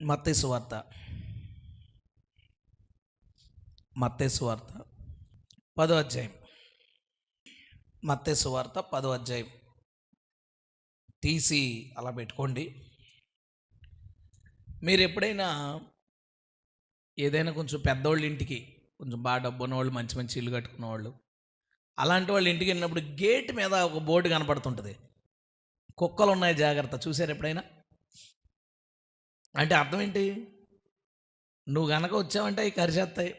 మత్తయి సువార్త మత్తయి సువార్త 10వ అధ్యాయం. మత్తయి సువార్త 10వ అధ్యాయం తీసి అలా పెట్టుకోండి. మీరు ఎప్పుడైనా ఏదైనా కొంచెం పెద్దోళ్ళ ఇంటికి, కొంచెం బాగా డబ్బు ఉన్నవాళ్ళు, మంచి మంచి ఇల్లు కట్టుకున్న వాళ్ళు, అలాంటి వాళ్ళ ఇంటికి వెళ్ళినప్పుడు గేట్ మీద ఒక బోర్డు కనపడుతుంటుంది, కుక్కలు ఉన్నాయి జాగ్రత్త. చూసారు ఎప్పుడైనా? అంటే అర్థం ఏంటి? నువ్వు గనక వచ్చావంటే అవి కరిచేస్తాయి.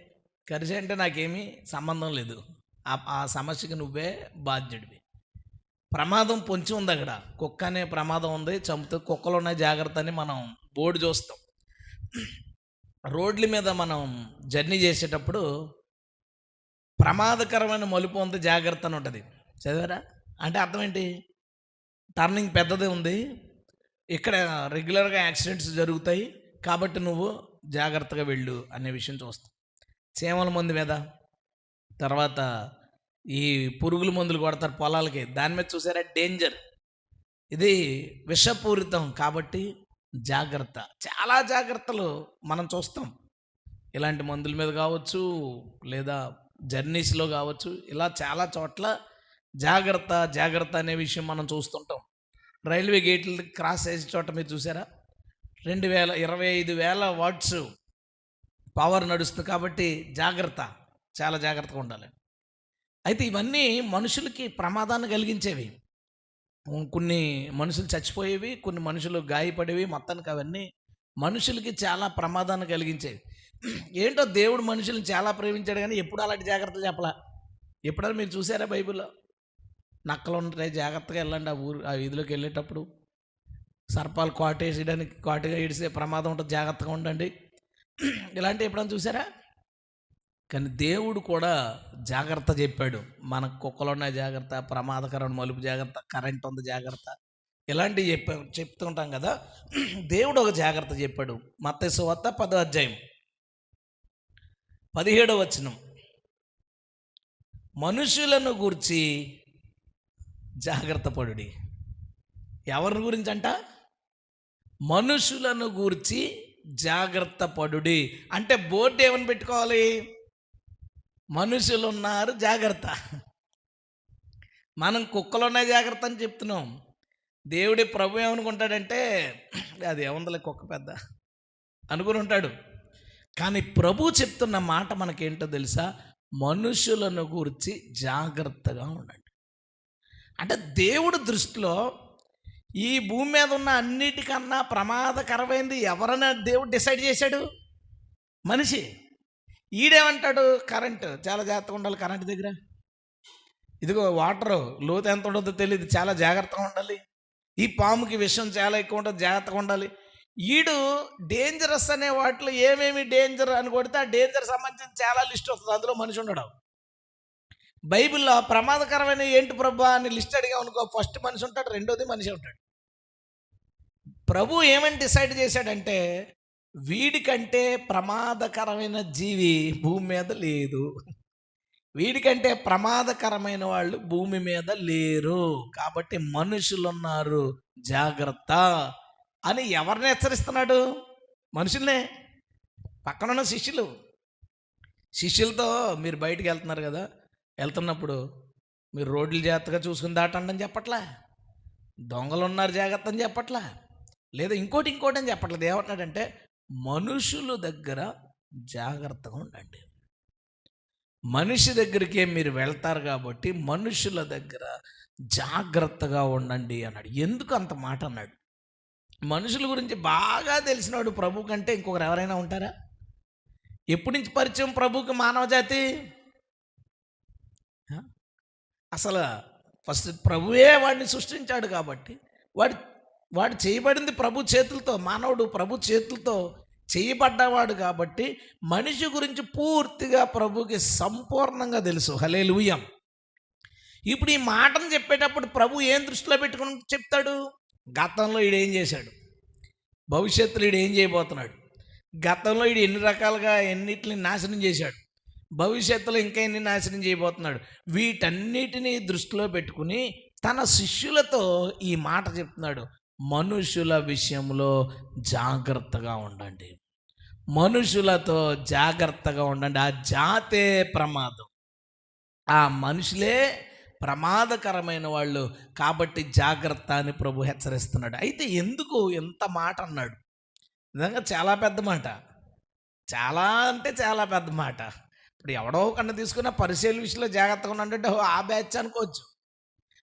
కరిచే అంటే నాకేమీ సంబంధం లేదు, ఆ సమస్యకి నువ్వే బాధ్యుడివి. ప్రమాదం పొంచి ఉంది అక్కడ, కుక్క అనే ప్రమాదం ఉంది, చంపుతూ కుక్కలు ఉన్నాయి జాగ్రత్త అని మనం బోర్డు చూస్తాం. రోడ్ల మీద మనం జర్నీ చేసేటప్పుడు ప్రమాదకరమైన మలుపు ఉంది జాగ్రత్త అని ఉంటుంది, చదివారా? అంటే అర్థం ఏంటి? టర్నింగ్ పెద్దది ఉంది, ఇక్కడ రెగ్యులర్గా యాక్సిడెంట్స్ జరుగుతాయి కాబట్టి నువ్వు జాగ్రత్తగా వెళ్ళు అనే విషయం చూస్తాం. చీమల మందు మీద, తర్వాత ఈ పురుగుల మందులు కొడతారు పొలాలకి, దాని మీద చూసారా డేంజర్, ఇది విషపూరితం కాబట్టి జాగ్రత్త. చాలా జాగ్రత్తలు మనం చూస్తాం, ఇలాంటి మందుల మీద కావచ్చు, లేదా జర్నీస్లో కావచ్చు, ఇలా చాలా చోట్ల జాగ్రత్త జాగ్రత్త అనే విషయం మనం చూస్తుంటాం. రైల్వే గేట్లు క్రాస్ చేసే చోట మీరు చూసారా, 25,000 వాట్స్ పవర్ నడుస్తుంది కాబట్టి జాగ్రత్త, చాలా జాగ్రత్తగా ఉండాలి. అయితే ఇవన్నీ మనుషులకి ప్రమాదాన్ని కలిగించేవి. కొన్ని మనుషులు చచ్చిపోయేవి, కొన్ని మనుషులు గాయపడేవి, మొత్తానికి అవన్నీ మనుషులకి చాలా ప్రమాదాన్ని కలిగించేవి. ఏంటో దేవుడు మనుషులను చాలా ప్రేమించాడు, కానీ ఎప్పుడు అలాంటి జాగ్రత్తలు చెప్పలా. ఎప్పుడైనా మీరు చూసారా బైబిల్లో? నక్కలు ఉంటాయి జాగ్రత్తగా వెళ్ళండి, ఆ వీధిలోకి వెళ్ళేటప్పుడు సర్పాలు కాటుగా ఇడిసే ప్రమాదం ఉంటుంది, జాగ్రత్తగా ఉండండి, ఇలాంటివి ఎప్పుడైనా చూసారా? కానీ దేవుడు కూడా జాగ్రత్త చెప్పాడు. మనకు కుక్కలు ఉన్నాయి జాగ్రత్త, ప్రమాదకరమైన మలుపు జాగ్రత్త, కరెంట్ ఉంది జాగ్రత్త, ఇలాంటివి చెప్తూ ఉంటాం కదా. దేవుడు ఒక జాగ్రత్త చెప్పాడు. మత్తయి సువార్త 10వ అధ్యాయం 17వ వచనం, మనుషులను గూర్చి జాగ్రత్త పడుడి. ఎవరిని గురించి అంట? మనుషులను గూర్చి జాగ్రత్త పడుడి. అంటే బోర్డు ఏమని పెట్టుకోవాలి? మనుషులు ఉన్నారు జాగ్రత్త. మనం కుక్కలు ఉన్నాయి జాగ్రత్త అని చెప్తున్నాం. దేవుడి ప్రభు ఏమనుకుంటాడంటే, అది ఏముందలే కుక్క పెద్ద అనుకుని ఉంటాడు. కానీ ప్రభు చెప్తున్న మాట మనకేంటో తెలుసా? మనుషులను గురించి జాగ్రత్తగా ఉండండి. అంటే దేవుడి దృష్టిలో ఈ భూమి మీద ఉన్న అన్నిటికన్నా ప్రమాదకరమైనది ఎవరన్నా దేవుడు డిసైడ్ చేశాడు? మనిషి. ఈడేమంటాడు? కరెంటు, చాలా జాగ్రత్తగా ఉండాలి కరెంటు దగ్గర. ఇదిగో వాటరు లోతు ఎంత ఉండదో తెలియదు, చాలా జాగ్రత్తగా ఉండాలి. ఈ పాముకి విషయం చాలా ఎక్కువ ఉంటుంది, జాగ్రత్తగా ఉండాలి. ఈడు డేంజరస్ అనే వాటిలో ఏమేమి డేంజర్ అని కొడితే ఆ డేంజర్ సంబంధించిన చాలా లిస్ట్ వస్తుంది, అందులో మనిషి ఉండడం. బైబిల్లో ప్రమాదకరమైన ఏంటి ప్రభా అని లిస్ట్ అడిగా అనుకో, ఫస్ట్ మనిషి ఉంటాడు, రెండోది మనిషి ఉంటాడు. ప్రభు ఏమని డిసైడ్ చేశాడంటే, వీడికంటే ప్రమాదకరమైన జీవి భూమి మీద లేదు, వీడికంటే ప్రమాదకరమైన వాళ్ళు భూమి మీద లేరు, కాబట్టి మనుషులు ఉన్నారు జాగ్రత్త అని ఎవరిని హెచ్చరిస్తున్నాడు? మనుషుల్నే. పక్కనున్న శిష్యులతో మీరు బయటికి వెళ్తున్నారు కదా, వెళ్తున్నప్పుడు మీరు రోడ్లు జాగ్రత్తగా చూసుకుని దాటండి అని చెప్పట్లా, దొంగలు ఉన్నారు జాగ్రత్త అని చెప్పట్లా, లేదా ఇంకోటి అని చెప్పట్లేదు. ఏమంటున్నాడంటే, మనుషుల దగ్గర జాగ్రత్తగా ఉండండి. మనిషి దగ్గరికే మీరు వెళ్తారు కాబట్టి మనుషుల దగ్గర జాగ్రత్తగా ఉండండి అన్నాడు. ఎందుకు అంత మాట అన్నాడు? మనుషుల గురించి బాగా తెలిసినాడు ప్రభు కంటే ఇంకొకరు ఎవరైనా ఉంటారా? ఎప్పటి నుంచి పరిచయం ప్రభుకి మానవ జాతి? అసలు ఫస్ట్ ప్రభువే వాడిని సృష్టించాడు కాబట్టి వాడు చేయబడింది ప్రభు చేతులతో, మానవుడు ప్రభు చేతులతో చేయబడ్డవాడు కాబట్టి మనిషి గురించి పూర్తిగా ప్రభుకి సంపూర్ణంగా తెలుసు. హల్లెలూయా. ఇప్పుడు ఈ మాటను చెప్పేటప్పుడు ప్రభు ఏం దృష్టిలో పెట్టుకుని చెప్తాడు? గతంలో ఈడేం చేశాడు, భవిష్యత్తులో ఈడు ఏం చేయబోతున్నాడు, గతంలో ఈడు ఎన్ని రకాలుగా ఎన్నిటిని నాశనం చేశాడు, భవిష్యత్తులో ఇంకా ఎన్ని నాశనం చేయబోతున్నాడు, వీటన్నిటినీ దృష్టిలో పెట్టుకుని తన శిష్యులతో ఈ మాట చెప్తున్నాడు. మనుషుల విషయంలో జాగ్రత్తగా ఉండండి. మనుషులతో జాగ్రత్తగా ఉండండి. ఆ జాతే ప్రమాదం. ఆ మనుషులే ప్రమాదకరమైన వాళ్ళు. కాబట్టి జాగ్రత్త అని ప్రభు హెచ్చరిస్తున్నాడు. అయితే ఎందుకు ఎంత మాట అన్నాడు? నిజంగా చాలా పెద్ద మాట. చాలా అంటే చాలా పెద్ద మాట. ఇప్పుడు ఎవడో కన్నా తీసుకున్న పరిశీలన విషయంలో జాగ్రత్తగా ఉండంటే ఆ బ్యాచ్ అనుకోవచ్చు.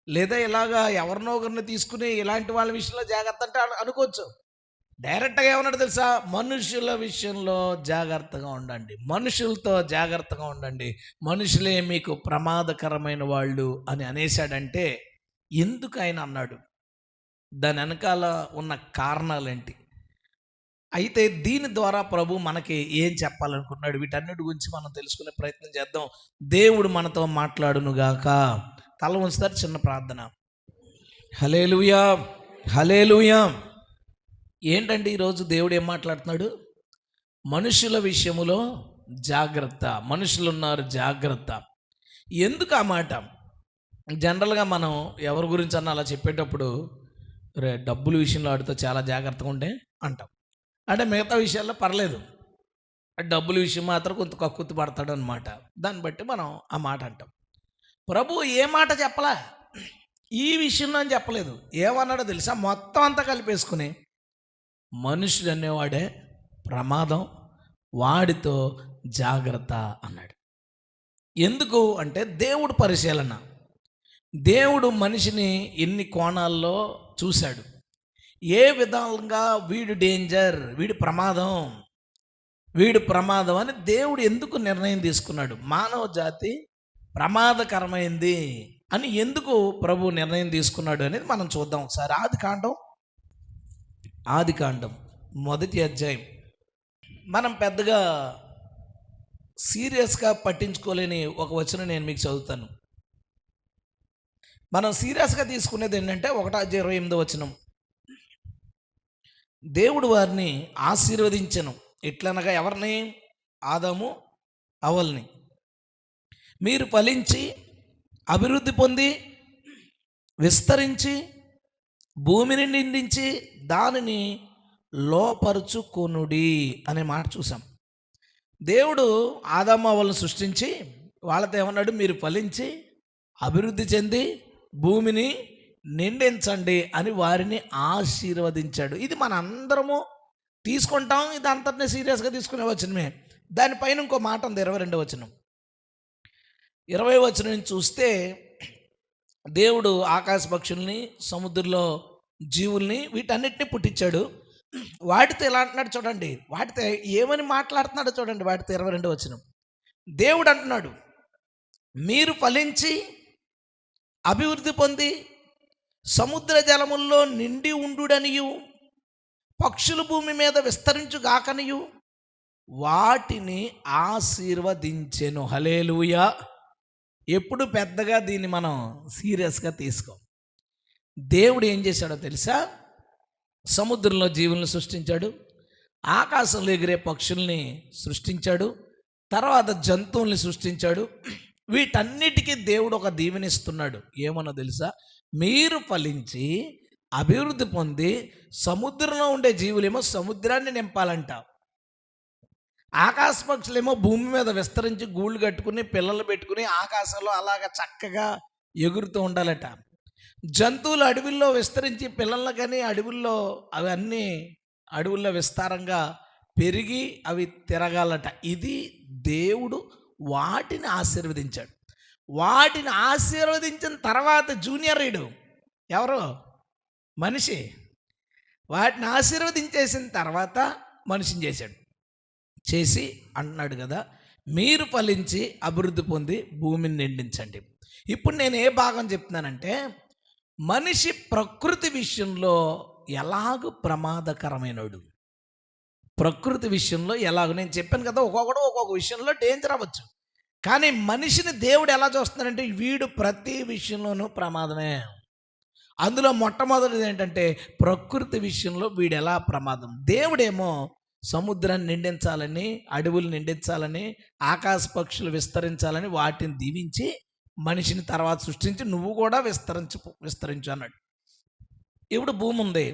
లేదా ఇలాగా ఎవరినో ఒకరిని తీసుకుని ఇలాంటి వాళ్ళ విషయంలో జాగ్రత్త అంటే అనుకోవచ్చు. డైరెక్ట్గా ఏమన్నాడు తెలుసా? మనుషుల విషయంలో జాగ్రత్తగా ఉండండి, మనుషులతో జాగ్రత్తగా ఉండండి, మనుషులే మీకు ప్రమాదకరమైన వాళ్ళు అని అనేశాడంటే ఎందుకు ఆయన అన్నాడు? దాని వెనకాల ఉన్న కారణాలేంటి? అయితే దీని ద్వారా ప్రభు మనకి ఏం చెప్పాలనుకున్నాడు? వీటన్నిటి గురించి మనం తెలుసుకునే ప్రయత్నం చేద్దాం. దేవుడు మనతో మాట్లాడునుగాక. తల ఉంచుతారు, చిన్న ప్రార్థన. హల్లెలూయా, హల్లెలూయా. ఏంటంటే ఈరోజు దేవుడు ఏం మాట్లాడుతున్నాడు? మనుషుల విషయములో జాగ్రత్త, మనుషులు ఉన్నారు జాగ్రత్త. ఎందుకు ఆ మాట? జనరల్గా మనం ఎవరి గురించి అన్న అలా చెప్పేటప్పుడు డబ్బుల విషయంలో ఆడితో చాలా జాగ్రత్తగా ఉంటే అంటాం. అంటే మిగతా విషయాల్లో పర్లేదు, డబ్బుల విషయం మాత్రం కొంత కక్కుర్తి పడతాడు అనమాట. దాన్ని బట్టి మనం ఆ మాట అంటాం. ప్రభు ఏ మాట చెప్పలా, ఈ విషయంలో అని చెప్పలేదు. ఏమన్నాడో తెలుసా? మొత్తం అంతా కలిపేసుకుని మనుషుడు అనేవాడే ప్రమాదం, వాడితో జాగ్రత్త అన్నాడు. ఎందుకు అంటే దేవుడు పరిశీలన. దేవుడు మనిషిని ఎన్ని కోణాల్లో చూశాడు. ఏ విధంగా వీడు డేంజర్, వీడు ప్రమాదం అని దేవుడు ఎందుకు నిర్ణయం తీసుకున్నాడు? మానవ జాతి ప్రమాదకరమైంది అని ఎందుకు ప్రభు నిర్ణయం తీసుకున్నాడు అనేది మనం చూద్దాం ఒకసారి. ఆదికాండం 1వ అధ్యాయం. మనం పెద్దగా సీరియస్గా పట్టించుకోలేని ఒక వచనం నేను మీకు చదువుతాను. మనం సీరియస్గా తీసుకునేది ఏంటంటే 1:28 వచనం. దేవుడు వారిని ఆశీర్వదించెను. ఎట్లనగా ఎవరిని? ఆదాము హవ్వల్ని. మీరు ఫలించి అభివృద్ధి పొంది విస్తరించి భూమిని నిండించి దానిని లోపరుచుకొనుడి అనే మాట చూసాం. దేవుడు ఆదాము హవ్వలను సృష్టించి వాళ్ళతో ఏమన్నాడు? మీరు ఫలించి అభివృద్ధి చెంది భూమిని నిండించండి అని వారిని ఆశీర్వదించాడు. ఇది మన అందరము తీసుకుంటాం, ఇది అంతటినీ సీరియస్గా తీసుకునే వచనమే. దానిపైన ఇంకో మాట ఉంది, 22వ వచనం. 20వ వచనం నుంచి చూస్తే దేవుడు ఆకాశ పక్షుల్ని, సముద్రంలో జీవుల్ని, వీటన్నిటిని పుట్టించాడు. వాటితో ఎలా అంటున్నాడు చూడండి, వాటితో ఏమని మాట్లాడుతున్నాడో చూడండి. వాటితో 22వ వచనం దేవుడు అంటున్నాడు, మీరు ఫలించి అభివృద్ధి పొంది సముద్ర జలముల్లో నిండి ఉండుడనియు పక్షులు భూమి మీద విస్తరించుగాకనియు వాటిని ఆశీర్వదించెను. హల్లెలూయా. ఎప్పుడు పెద్దగా దీన్ని మనం సీరియస్గా తీసుకోం. దేవుడు ఏం చేశాడో తెలుసా? సముద్రంలో జీవులను సృష్టించాడు, ఆకాశంలో ఎగిరే పక్షుల్ని సృష్టించాడు, తర్వాత జంతువుల్ని సృష్టించాడు. వీటన్నిటికీ దేవుడు ఒక దీవెనిస్తున్నాడు. ఏమన్నా తెలుసా? మీరు ఫలించి అభివృద్ధి పొంది సముద్రంలో ఉండే జీవులేమో సముద్రాన్ని నింపాలంట, ఆకాశ పక్షులేమో భూమి మీద విస్తరించి గూళ్ళు కట్టుకుని పిల్లలు పెట్టుకుని ఆకాశంలో అలాగ చక్కగా ఎగురుతూ ఉండాలట. జంతువులు అడవుల్లో విస్తరించి పిల్లలు కానీ అవన్నీ అడవుల్లో విస్తారంగా పెరిగి అవి తిరగాలట. ఇది దేవుడు వాటిని ఆశీర్వదించాడు. వాటిని ఆశీర్వదించిన తర్వాత జూనియర్ రీడు ఎవరు? మనిషి. వాటిని ఆశీర్వదించేసిన తర్వాత మనిషిని చేసి అంటున్నాడు కదా, మీరు ఫలించి అభివృద్ధి పొంది భూమిని నిండించండి. ఇప్పుడు నేను ఏ భాగం చెప్తున్నానంటే, మనిషి ప్రకృతి విషయంలో ఎలాగూ ప్రమాదకరమైనడు. ప్రకృతి విషయంలో ఎలాగో నేను చెప్పాను కదా, ఒక్కొక్కడు ఒక్కొక్క విషయంలో డేంజర్ అవ్వచ్చు. కానీ మనిషిని దేవుడు ఎలా చూస్తున్నాడంటే, వీడు ప్రతి విషయంలోనూ ప్రమాదమే. అందులో మొట్టమొదటిది ఏంటంటే ప్రకృతి విషయంలో వీడు ఎలా ప్రమాదం. దేవుడేమో సముద్రాన్ని నిండించాలని, అడవులు నిండించాలని, ఆకాశ పక్షులు విస్తరించాలని వాటిని దీవించి మనిషిని తర్వాత సృష్టించి నువ్వు కూడా విస్తరించు అన్నాడు. ఇప్పుడు భూమి ఉంది.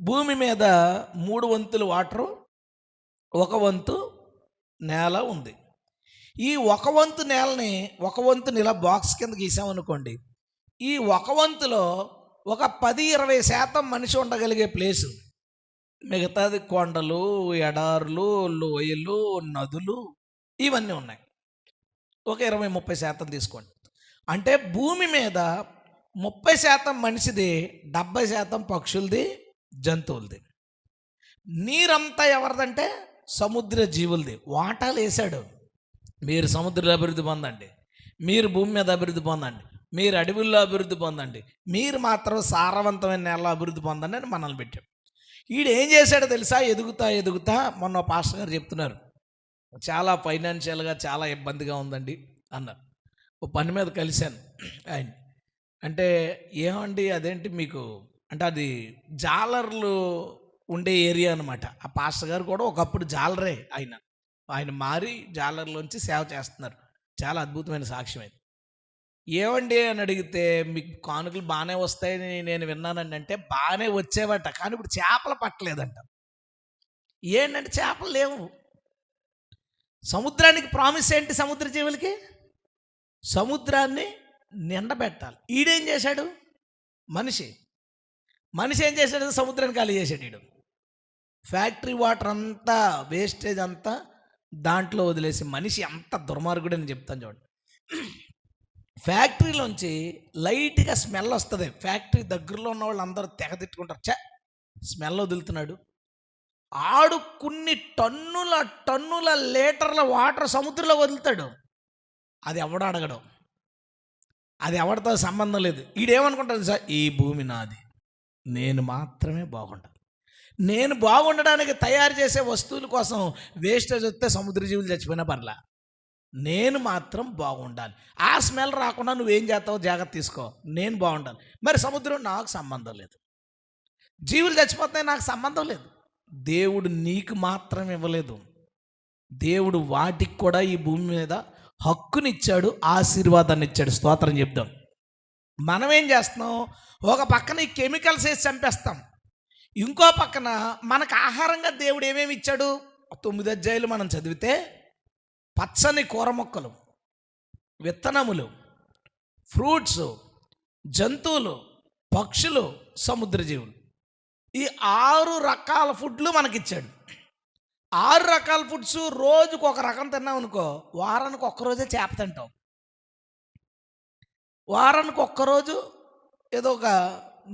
భూమి మీద 3 వంతులు వాటరు, ఒక వంతు నేల ఉంది. ఈ ఒక వంతు నేలని, ఒక వంతుని ఇలా బాక్స్ కింద గీసామనుకోండి, ఈ ఒక వంతులో ఒక 10-20% మనిషి ఉండగలిగే ప్లేసు, మిగతాది కొండలు, ఎడారులు, లోయలు, నదులు ఇవన్నీ ఉన్నాయి. ఒక 20-30% తీసుకోండి. అంటే భూమి మీద 30% మనిషిది, 70% పక్షులది, జంతువులది. నీరంతా ఎవరిదంటే సముద్ర జీవులది. వాటాలు వేశాడు. మీరు సముద్రంలో అభివృద్ధి పొందండి, మీరు భూమి మీద అభివృద్ధి పొందండి, మీరు అడవుల్లో అభివృద్ధి పొందండి, మీరు మాత్రం సారవంతమైన నేలలో అభివృద్ధి పొందండి అని మనల్ని పెట్టాడు. ఈడు ఏం చేశాడో తెలుసా? ఎదుగుతా మొన్న పాస్టర్ గారు చెప్తున్నారు, చాలా ఫైనాన్షియల్గా చాలా ఇబ్బందిగా ఉందండి అన్నారు. ఓ పని మీద కలిశాను ఆయన. అంటే ఏమండి అదేంటి మీకు అంటే అది జాలర్లు ఉండే ఏరియా అనమాట. ఆ పాస్టర్ గారు కూడా ఒకప్పుడు జాలరే. ఆయన మారి జాలర్లోంచి సేవ చేస్తున్నారు. చాలా అద్భుతమైన సాక్ష్యం అది. ఏమండి అని అడిగితే, మీకు కానుకలు బాగానే వస్తాయని నేను విన్నానండి అంటే, బాగానే వచ్చేవట, కానీ ఇప్పుడు చేపలు పట్టలేదంట. ఏంటంటే చేపలు లేవు. సముద్రానికి ప్రామిస్ ఏంటి? సముద్ర జీవులకి సముద్రాన్ని నిండబెట్టాలి. ఈడేం చేశాడు? మనిషి ఏం చేశాడు? సముద్రాన్ని ఖాళీ చేశాడు. ఈడు ఫ్యాక్టరీ వాటర్ అంతా, వేస్టేజ్ అంతా దాంట్లో వదిలేసి, మనిషి అంత దుర్మార్గుడు అని చెప్తాను చూడండి. ఫ్యాక్టరీలోంచి లైట్గా స్మెల్ వస్తుంది. ఫ్యాక్టరీ దగ్గరలో ఉన్న వాళ్ళు అందరూ తెగ తిట్టుకుంటారు, స్మెల్ వదులుతున్నాడు. ఆడు కొన్ని టన్నుల లీటర్ల వాటర్ సముద్రంలో వదులుతాడు. అది ఎవడు అడగడం, అది ఎవరితో సంబంధం లేదు. ఈడేమనుకుంటాడు సార్, ఈ భూమి నాది, నేను మాత్రమే బాగుండాలి. నేను బాగుండడానికి తయారు చేసే వస్తువుల కోసం వేస్టేజ్ వస్తే సముద్ర జీవులు చచ్చిపోయినా పర్లా, నేను మాత్రం బాగుండాలి. ఆ స్మెల్ రాకుండా నువ్వేం చేస్తావో జాగ్రత్త తీసుకో, నేను బాగుండాలి. మరి సముద్రం నాకు సంబంధం లేదు, జీవులు చచ్చిపోతాయి, నాకు సంబంధం లేదు. దేవుడు నీకు మాత్రం ఇవ్వలేదు, దేవుడు వాటికి కూడా ఈ భూమి మీద హక్కునిచ్చాడు, ఆశీర్వాదాన్ని ఇచ్చాడు. స్తోత్రం చెప్దాం. మనం ఏం చేస్తున్నాం? ఒక పక్కన ఈ కెమికల్స్ వేసి చంపేస్తాం, ఇంకో పక్కన మనకు ఆహారంగా దేవుడు ఏమేమి ఇచ్చాడు? 9 అధ్యాయులు మనం చదివితే, పచ్చని కూర మొక్కలు, విత్తనములు, ఫ్రూట్స్, జంతువులు, పక్షులు, సముద్ర జీవులు, ఈ 6 రకాల ఫుడ్లు మనకిచ్చాడు. 6 రకాల ఫుడ్స్ రోజుకు ఒక రకం తిన్నాం అనుకో, వారానికి ఒక్కరోజే చేప తింటాం, వారానికి ఒక్కరోజు ఏదో ఒక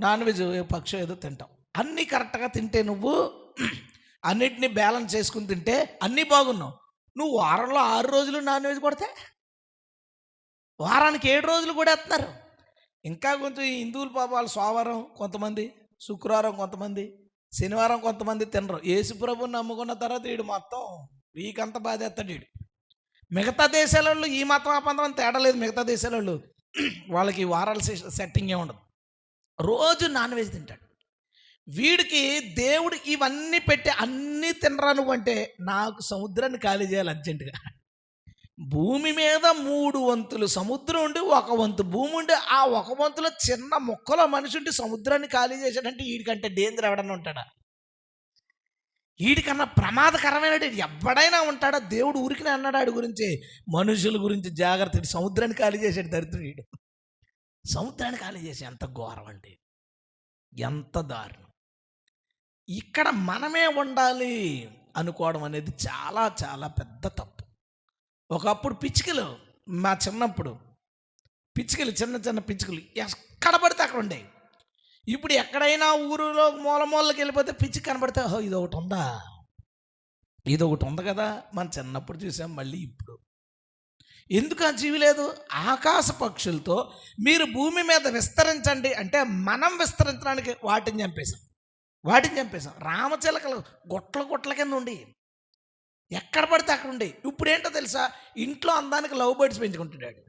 నాన్ వెజ్ పక్షి ఏదో తింటాం. అన్నీ కరెక్ట్గా తింటే, నువ్వు అన్నిటినీ బ్యాలెన్స్ చేసుకుని తింటే అన్నీ బాగున్నావు. నువ్వు వారంలో 6 రోజులు నాన్ వెజ్ కొడితే వారానికి 7 రోజులు కూడా వేస్తున్నారు. ఇంకా కొంచెం హిందువుల పాపాలు, సోమవారం కొంతమంది, శుక్రవారం కొంతమంది, శనివారం కొంతమంది తినరు. యేసుప్రభుని నమ్ముకున్న తర్వాత వీడు మొత్తం వీకంతా బాధేస్తాడు వీడు. మిగతా దేశాల వాళ్ళు ఈ మతం ఆ పంతం తేడా లేదు. మిగతా దేశాల వాళ్ళు వాళ్ళకి వారాల సెట్టింగ్ ఏ ఉండదు, రోజు నాన్ వెజ్ తింటాడు. వీడికి దేవుడు ఇవన్నీ పెట్టి అన్నీ తినరా నువ్వు అంటే, నాకు సముద్రాన్ని ఖాళీ చేయాలి అర్జెంటుగా. భూమి మీద 3 వంతులు సముద్రం ఉండి, 1 వంతు భూమి ఉండి, ఆ 1 వంతులో చిన్న మొక్కలో మనిషి ఉండి సముద్రాన్ని ఖాళీ చేశాడంటే, వీడికంటే డేంజర్ ఎవడన్నా ఉంటాడా? వీడికన్నా ప్రమాదకరమైన ఎవడైనా ఉంటాడా? దేవుడు ఊరికినే అన్నాడు ఆడి గురించి, మనుషుల గురించి జాగ్రత్త. సముద్రాన్ని ఖాళీ చేశాడు దరిద్రుడు వీడు. సముద్రాన్ని ఖాళీ చేసి ఎంత ఘోరం అండి, ఎంత దారుణం. ఇక్కడ మనమే ఉండాలి అనుకోవడం అనేది చాలా చాలా పెద్ద తప్పు. ఒకప్పుడు పిచ్చుకలు, మా చిన్నప్పుడు పిచ్చుకలు, చిన్న పిచ్చుకలు ఎక్కడ పడితే అక్కడ ఉండేవి. ఇప్పుడు ఎక్కడైనా ఊరిలో మూలకి వెళ్ళిపోతే పిచ్చుక కనబడితే, ఓహో ఇదొకటి ఉంది కదా, మనం చిన్నప్పుడు చూసాం. మళ్ళీ ఇప్పుడు ఎందుకు ఆ జీవి లేదు? ఆకాశ పక్షులతో మీరు భూమి మీద విస్తరించండి అంటే, మనం విస్తరించడానికి వాటిని చంపేశాం. రామచిలకలు గుట్ల కింద ఉండి ఎక్కడ పడితే అక్కడ ఉండి. ఇప్పుడు ఏంటో తెలుసా? ఇంట్లో అందానికి లవ్ బర్డ్స్ పెంచుకుంటున్నాడు.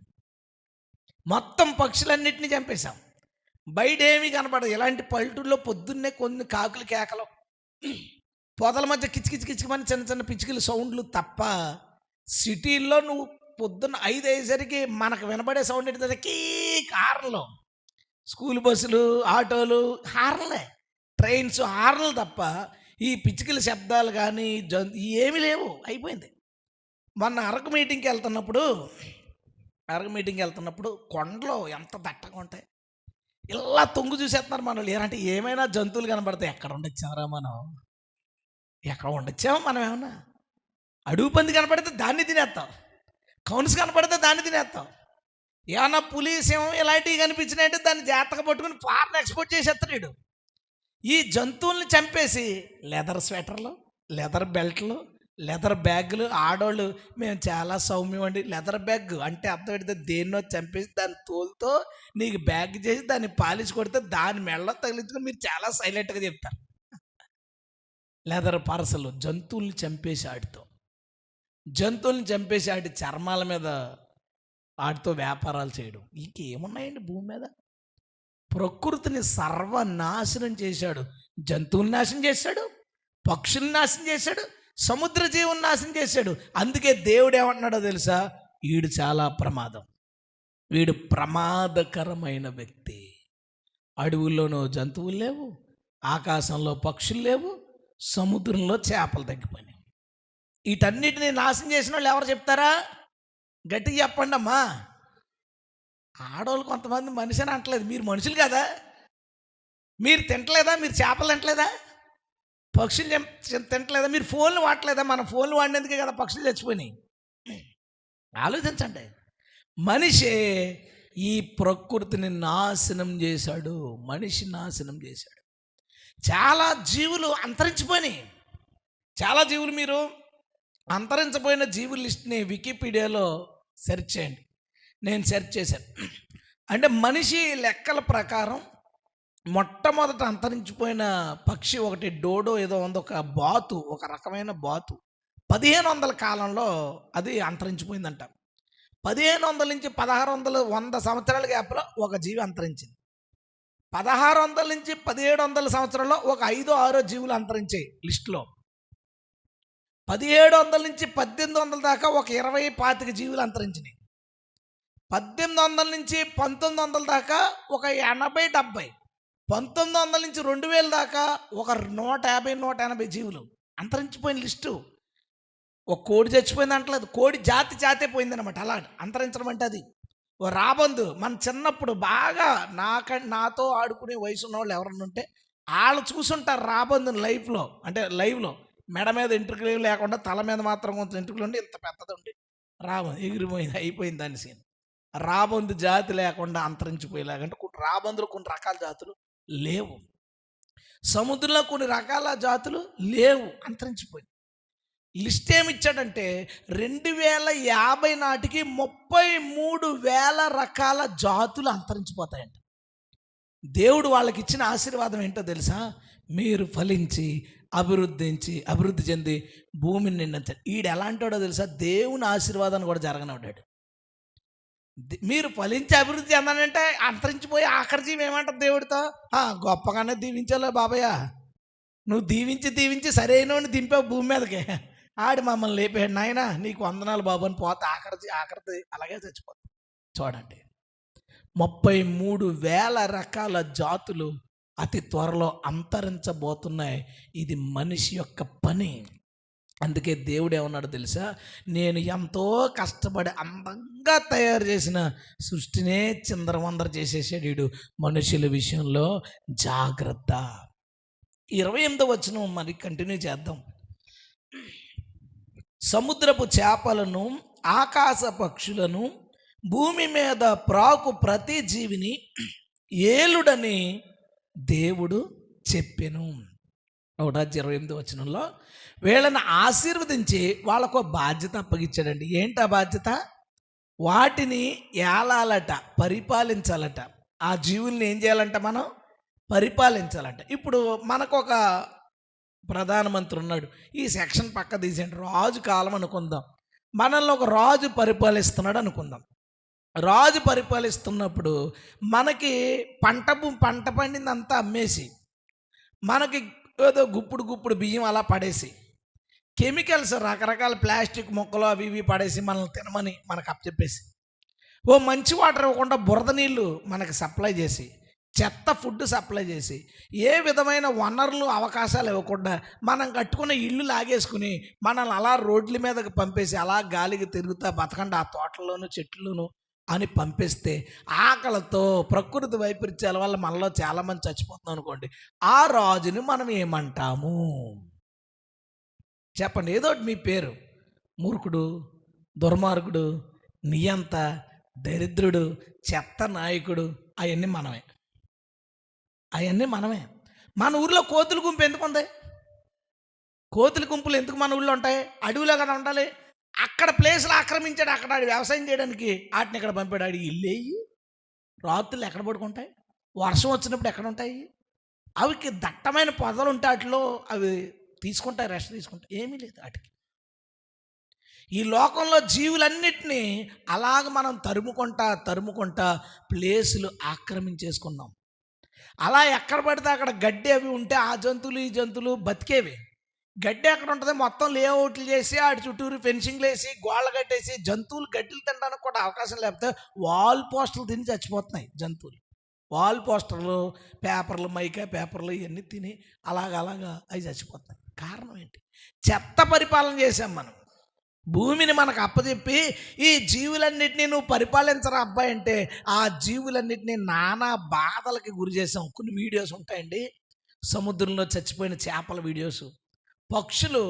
మొత్తం పక్షులన్నింటినీ చంపేశాం. బయట ఏమీ కనపడదు. ఇలాంటి పల్లెటూరులో పొద్దున్నే కొన్ని కాకులు కేకలు, పొదల మధ్య కిచకిచమని చిన్న పిచ్చుకలు సౌండ్లు తప్ప, సిటీల్లో నువ్వు పొద్దున్న 5 అయ్యేసరికి మనకు వినబడే సౌండ్ ఏంటంటే కీ కార్లో స్కూల్ బస్సులు, ఆటోలు హార్న్‌లే. ట్రైన్స్ హార్న్‌లు తప్ప ఈ పిచ్చుకల శబ్దాలు గానీ, ఏమీ లేవు. అయిపోయింది. మొన్న అరకు మీటింగ్‌కెళ్తున్నప్పుడు కొండలు ఎంత దట్టంగా ఉంటాయి. ఇలా తొంగి చూసేస్తున్నారు మనోళ్ళు. ఏరంటే ఏమైనా జంతువులు కనపడతాయి. ఎక్కడ ఉండొచ్చాంరా మనం? ఎక్కడ ఉండొచ్చామా మనం ఏమన్నా? అడుగు పంది కనపడితే దాన్ని తినేత్తాం. కౌన్స్ కనపడితే దాన్ని తినేత్తాం. ఏమన్నా పులి, సింహం ఇలాంటివి కనిపించినాయంటే దాన్ని జాగ్రత్తగా పట్టుకుని ఫారెన్ ఎక్స్‌పోర్ట్ చేసేస్తాడు ఈడు. ఈ జంతువుల్ని చంపేసి లెదర్ స్వెటర్లు, లెదర్ బెల్ట్లు, లెదర్ బ్యాగులు. ఆడోళ్ళు మేము చాలా సౌమ్యం అండి. లెదర్ బ్యాగ్ అంటే అర్థం పెడితే దేన్నో చంపేసి దాని తోలుతో నీకు బ్యాగ్ చేసి దాన్ని పాలిష్ కొడితే దాని మెడలో తగిలించుకొని మీరు చాలా సైలెంట్గా చెప్తారు. లెదర్ పరసలు జంతువుల్ని చంపేసి ఆడి చర్మాల మీద వాటితో వ్యాపారాలు చేయడం. ఇంకేమున్నాయండి భూమి మీద? ప్రకృతిని సర్వనాశనం చేశాడు. జంతువుని నాశనం చేశాడు, పక్షుల్ని నాశనం చేశాడు, సముద్ర జీవుని నాశనం చేశాడు. అందుకే దేవుడు ఏమంటున్నాడో తెలుసా? వీడు చాలా ప్రమాదం, వీడు ప్రమాదకరమైన వ్యక్తి. అడవుల్లోనూ జంతువులు లేవు, ఆకాశంలో పక్షులు లేవు, సముద్రంలో చేపలు తగ్గిపోయినాయి. వీటన్నిటిని నాశనం చేసిన వాళ్ళు ఎవరు చెప్తారా? గట్టిగా చెప్పండి అమ్మా. ఆడవాళ్ళు కొంతమంది మనిషి అని అంటలేదు. మీరు మనుషులు కదా? మీరు తింటలేదా? మీరు చేపలు తింటలేదా? పక్షులు తింటలేదా? మీరు ఫోన్లు వాడలేదా? మన ఫోన్లు వాడినందుకే కదా పక్షులు చచ్చిపోయినాయి. ఆలోచించండి. మనిషే ఈ ప్రకృతిని నాశనం చేశాడు. మనిషి నాశనం చేశాడు. చాలా జీవులు అంతరించిపోయినాయి. చాలా జీవులు, మీరు అంతరించిపోయిన జీవుల లిస్ట్ని వికీపీడియాలో సెర్చ్ చేయండి. నేను సెర్చ్ చేశాను. అంటే మనిషి లెక్కల ప్రకారం మొట్టమొదట అంతరించిపోయిన పక్షి ఒకటి డోడో ఏదో ఉంది, ఒక బాతు, ఒక రకమైన బాతు. 1500 కాలంలో అది అంతరించిపోయిందంట. 1500 నుంచి 1600, 100 సంవత్సరాల గ్యాప్లో ఒక జీవి అంతరించింది. 1600 నుంచి 1700 సంవత్సరాల్లో ఒక 5-6 జీవులు అంతరించాయి లిస్టులో. 1700 నుంచి 1800 దాకా ఒక 20-25 జీవులు అంతరించినాయి. 1800 నుంచి 1900 దాకా ఒక 80-70, 1900 నుంచి 2000 దాకా ఒక 150-180 జీవులు అంతరించిపోయిన లిస్టు. ఒక కోడి చచ్చిపోయింది అంటలేదు, కోడి జాతే పోయిందనమాట. అలా అంతరించడం అంటే అది. ఓ రాబందు, మన చిన్నప్పుడు బాగా నాతో ఆడుకునే వయసు ఉన్న వాళ్ళు ఎవరన్నా ఉంటే వాళ్ళు చూసుంటారు రాబందుని లైవ్లో మెడ మీద ఎంట్రుకలు లేకుండా తల మీద మాత్రం కొంచెం ఎంట్రుకలు ఉండి ఇంత పెద్దది ఉండి రాబందు ఎగిరిపోయింది, అయిపోయింది దాని సీన్. రాబందు జాతి లేకుండా అంతరించిపోయేలాగంటే రాబందులో కొన్ని రకాల జాతులు లేవు, సముద్రంలో కొన్ని రకాల జాతులు లేవు, అంతరించిపోయి. లిస్ట్ ఏమిచ్చాడంటే 2050 నాటికి 33,000 రకాల జాతులు అంతరించిపోతాయంట. దేవుడు వాళ్ళకి ఇచ్చిన ఆశీర్వాదం ఏంటో తెలుసా? మీరు ఫలించి అభివృద్ధి చెంది భూమిని నిండించండి. ఈడు ఎలాంటివాడో తెలుసా? దేవుని ఆశీర్వాదాన్ని కూడా జరగనివాడాడు. మీరు ఫలించి అభివృద్ధి చెందానంటే అంతరించిపోయి ఆఖరి జీవి ఏమంటారు దేవుడితో? గొప్పగానే దీవించాలో బాబయ్య, నువ్వు దీవించి సరైనోడిని దింపావు భూమి మీదకి, ఆడి మమ్మల్ని లేపాడు, నాయనా నీకు వందనాలు బాబు అని పోతే ఆఖరిది అలాగే చచ్చిపోతుంది. చూడండి, 33,000 రకాల జాతులు అతి త్వరలో అంతరించబోతున్నాయి. ఇది మనిషి యొక్క పని. అందుకే దేవుడు ఏమన్నాడు తెలుసా? నేను ఎంతో కష్టపడి అందంగా తయారు చేసిన సృష్టినే చిందరవందర చేసేసాడు వీడు. మనుషుల విషయంలో జాగ్రత్త. 28వ వచనం మరి కంటిన్యూ చేద్దాం. సముద్రపు చేపలను, ఆకాశ పక్షులను, భూమి మీద ప్రాకు ప్రతి జీవిని ఏలుడని దేవుడు చెప్పెను. 28వ వచనంలో వీళ్ళని ఆశీర్వదించి వాళ్ళకు బాధ్యత అప్పగించాడండి. ఏంటి ఆ బాధ్యత? వాటిని ఏలాలట, పరిపాలించాలట. ఆ జీవుల్ని ఏం చేయాలంట? మనం పరిపాలించాలంట. ఇప్పుడు మనకు ఒక ప్రధానమంత్రి ఉన్నాడు. ఈ సెక్షన్ పక్క తీసేయండి. రాజు కాలం అనుకుందాం. మనల్ని ఒక రాజు పరిపాలిస్తున్నాడు అనుకుందాం. రాజు పరిపాలిస్తున్నప్పుడు మనకి పంట పండిందంతా అమ్మేసి, మనకి ఏదో గుప్పుడు బియ్యం అలా పడేసి, కెమికల్స్ రకరకాల ప్లాస్టిక్ మొక్కలు అవి ఇవి పడేసి మనల్ని తినమని మనకు అప్పచెప్పేసి, ఓ మంచి వాటర్ ఇవ్వకుండా బురద నీళ్ళు మనకి సప్లై చేసి, చెత్త ఫుడ్ సప్లై చేసి ఏ విధమైన వనరులు అవకాశాలు ఇవ్వకుండా మనం కట్టుకున్న ఇల్లు లాగేసుకుని మనల్ని అలా రోడ్ల మీదకి పంపేసి అలా గాలికి తిరుగుతా బతకండి ఆ తోటల్లోనూ చెట్లలోనూ అని పంపిస్తే ఆకలితో ప్రకృతి వైపరీత్యాల వల్ల మనలో చాలామంది చచ్చిపోతున్నాం అనుకోండి, ఆ రాజుని మనం ఏమంటాము చెప్పండి? ఏదో ఒకటి మీ పేరు. మూర్ఖుడు, దుర్మార్గుడు, నియంత, దరిద్రుడు, చెత్త నాయకుడు, అవన్నీ మనమే. అవన్నీ మనమే. మన ఊర్లో కోతుల గుంపు ఎందుకు ఉంది? కోతుల గుంపులు ఎందుకు మన ఊళ్ళో ఉంటాయి? అడవిలో కదా ఉండాలి. అక్కడ ప్లేసులు ఆక్రమించాడు, అక్కడ ఆడు వ్యవసాయం చేయడానికి వాటిని ఇక్కడ పంపాడు. ఆడి ఇల్లేయి రాత్రులు ఎక్కడ పడుకుంటాయి? వర్షం వచ్చినప్పుడు ఎక్కడ ఉంటాయి? అవికి దట్టమైన పొదలు ఉంటే వాటిలో అవి తీసుకుంటాయి, రెస్ట్ తీసుకుంటాయి. ఏమీ లేదు వాటికి. ఈ లోకంలో జీవులన్నిటినీ అలాగ మనం తరుముకుంటా ప్లేసులు ఆక్రమించేసుకున్నాం. అలా ఎక్కడ పడితే అక్కడ గడ్డి అవి ఉంటే ఆ జంతువులు ఈ జంతువులు బతికేవి. గడ్డి ఎక్కడ ఉంటుంది? మొత్తం లేఅవుట్లు చేసి ఆడి చుట్టూరు ఫెన్సింగ్లు వేసి గోళ్ళ కట్టేసి జంతువులు గడ్డిలు తినడానికి కూడా అవకాశం లేకపోతే వాల్ పోస్టర్లు తిని చచ్చిపోతున్నాయి జంతువులు. వాల్ పోస్టర్లు, పేపర్లు, మైకా పేపర్లు ఇవన్నీ తిని అలాగా అవి చచ్చిపోతున్నాయి. కారణం ఏంటి? చెత్త పరిపాలన చేసాం మనం. భూమిని మనకు అప్పచెప్పి ఈ జీవులన్నింటినీ నువ్వు పరిపాలించరా అబ్బాయి అంటే ఆ జీవులన్నింటినీ నానా బాధలకి గురి చేసాం. కొన్ని వీడియోస్ ఉంటాయండి, సముద్రంలో చచ్చిపోయిన చేపల వీడియోస్. పక్షులు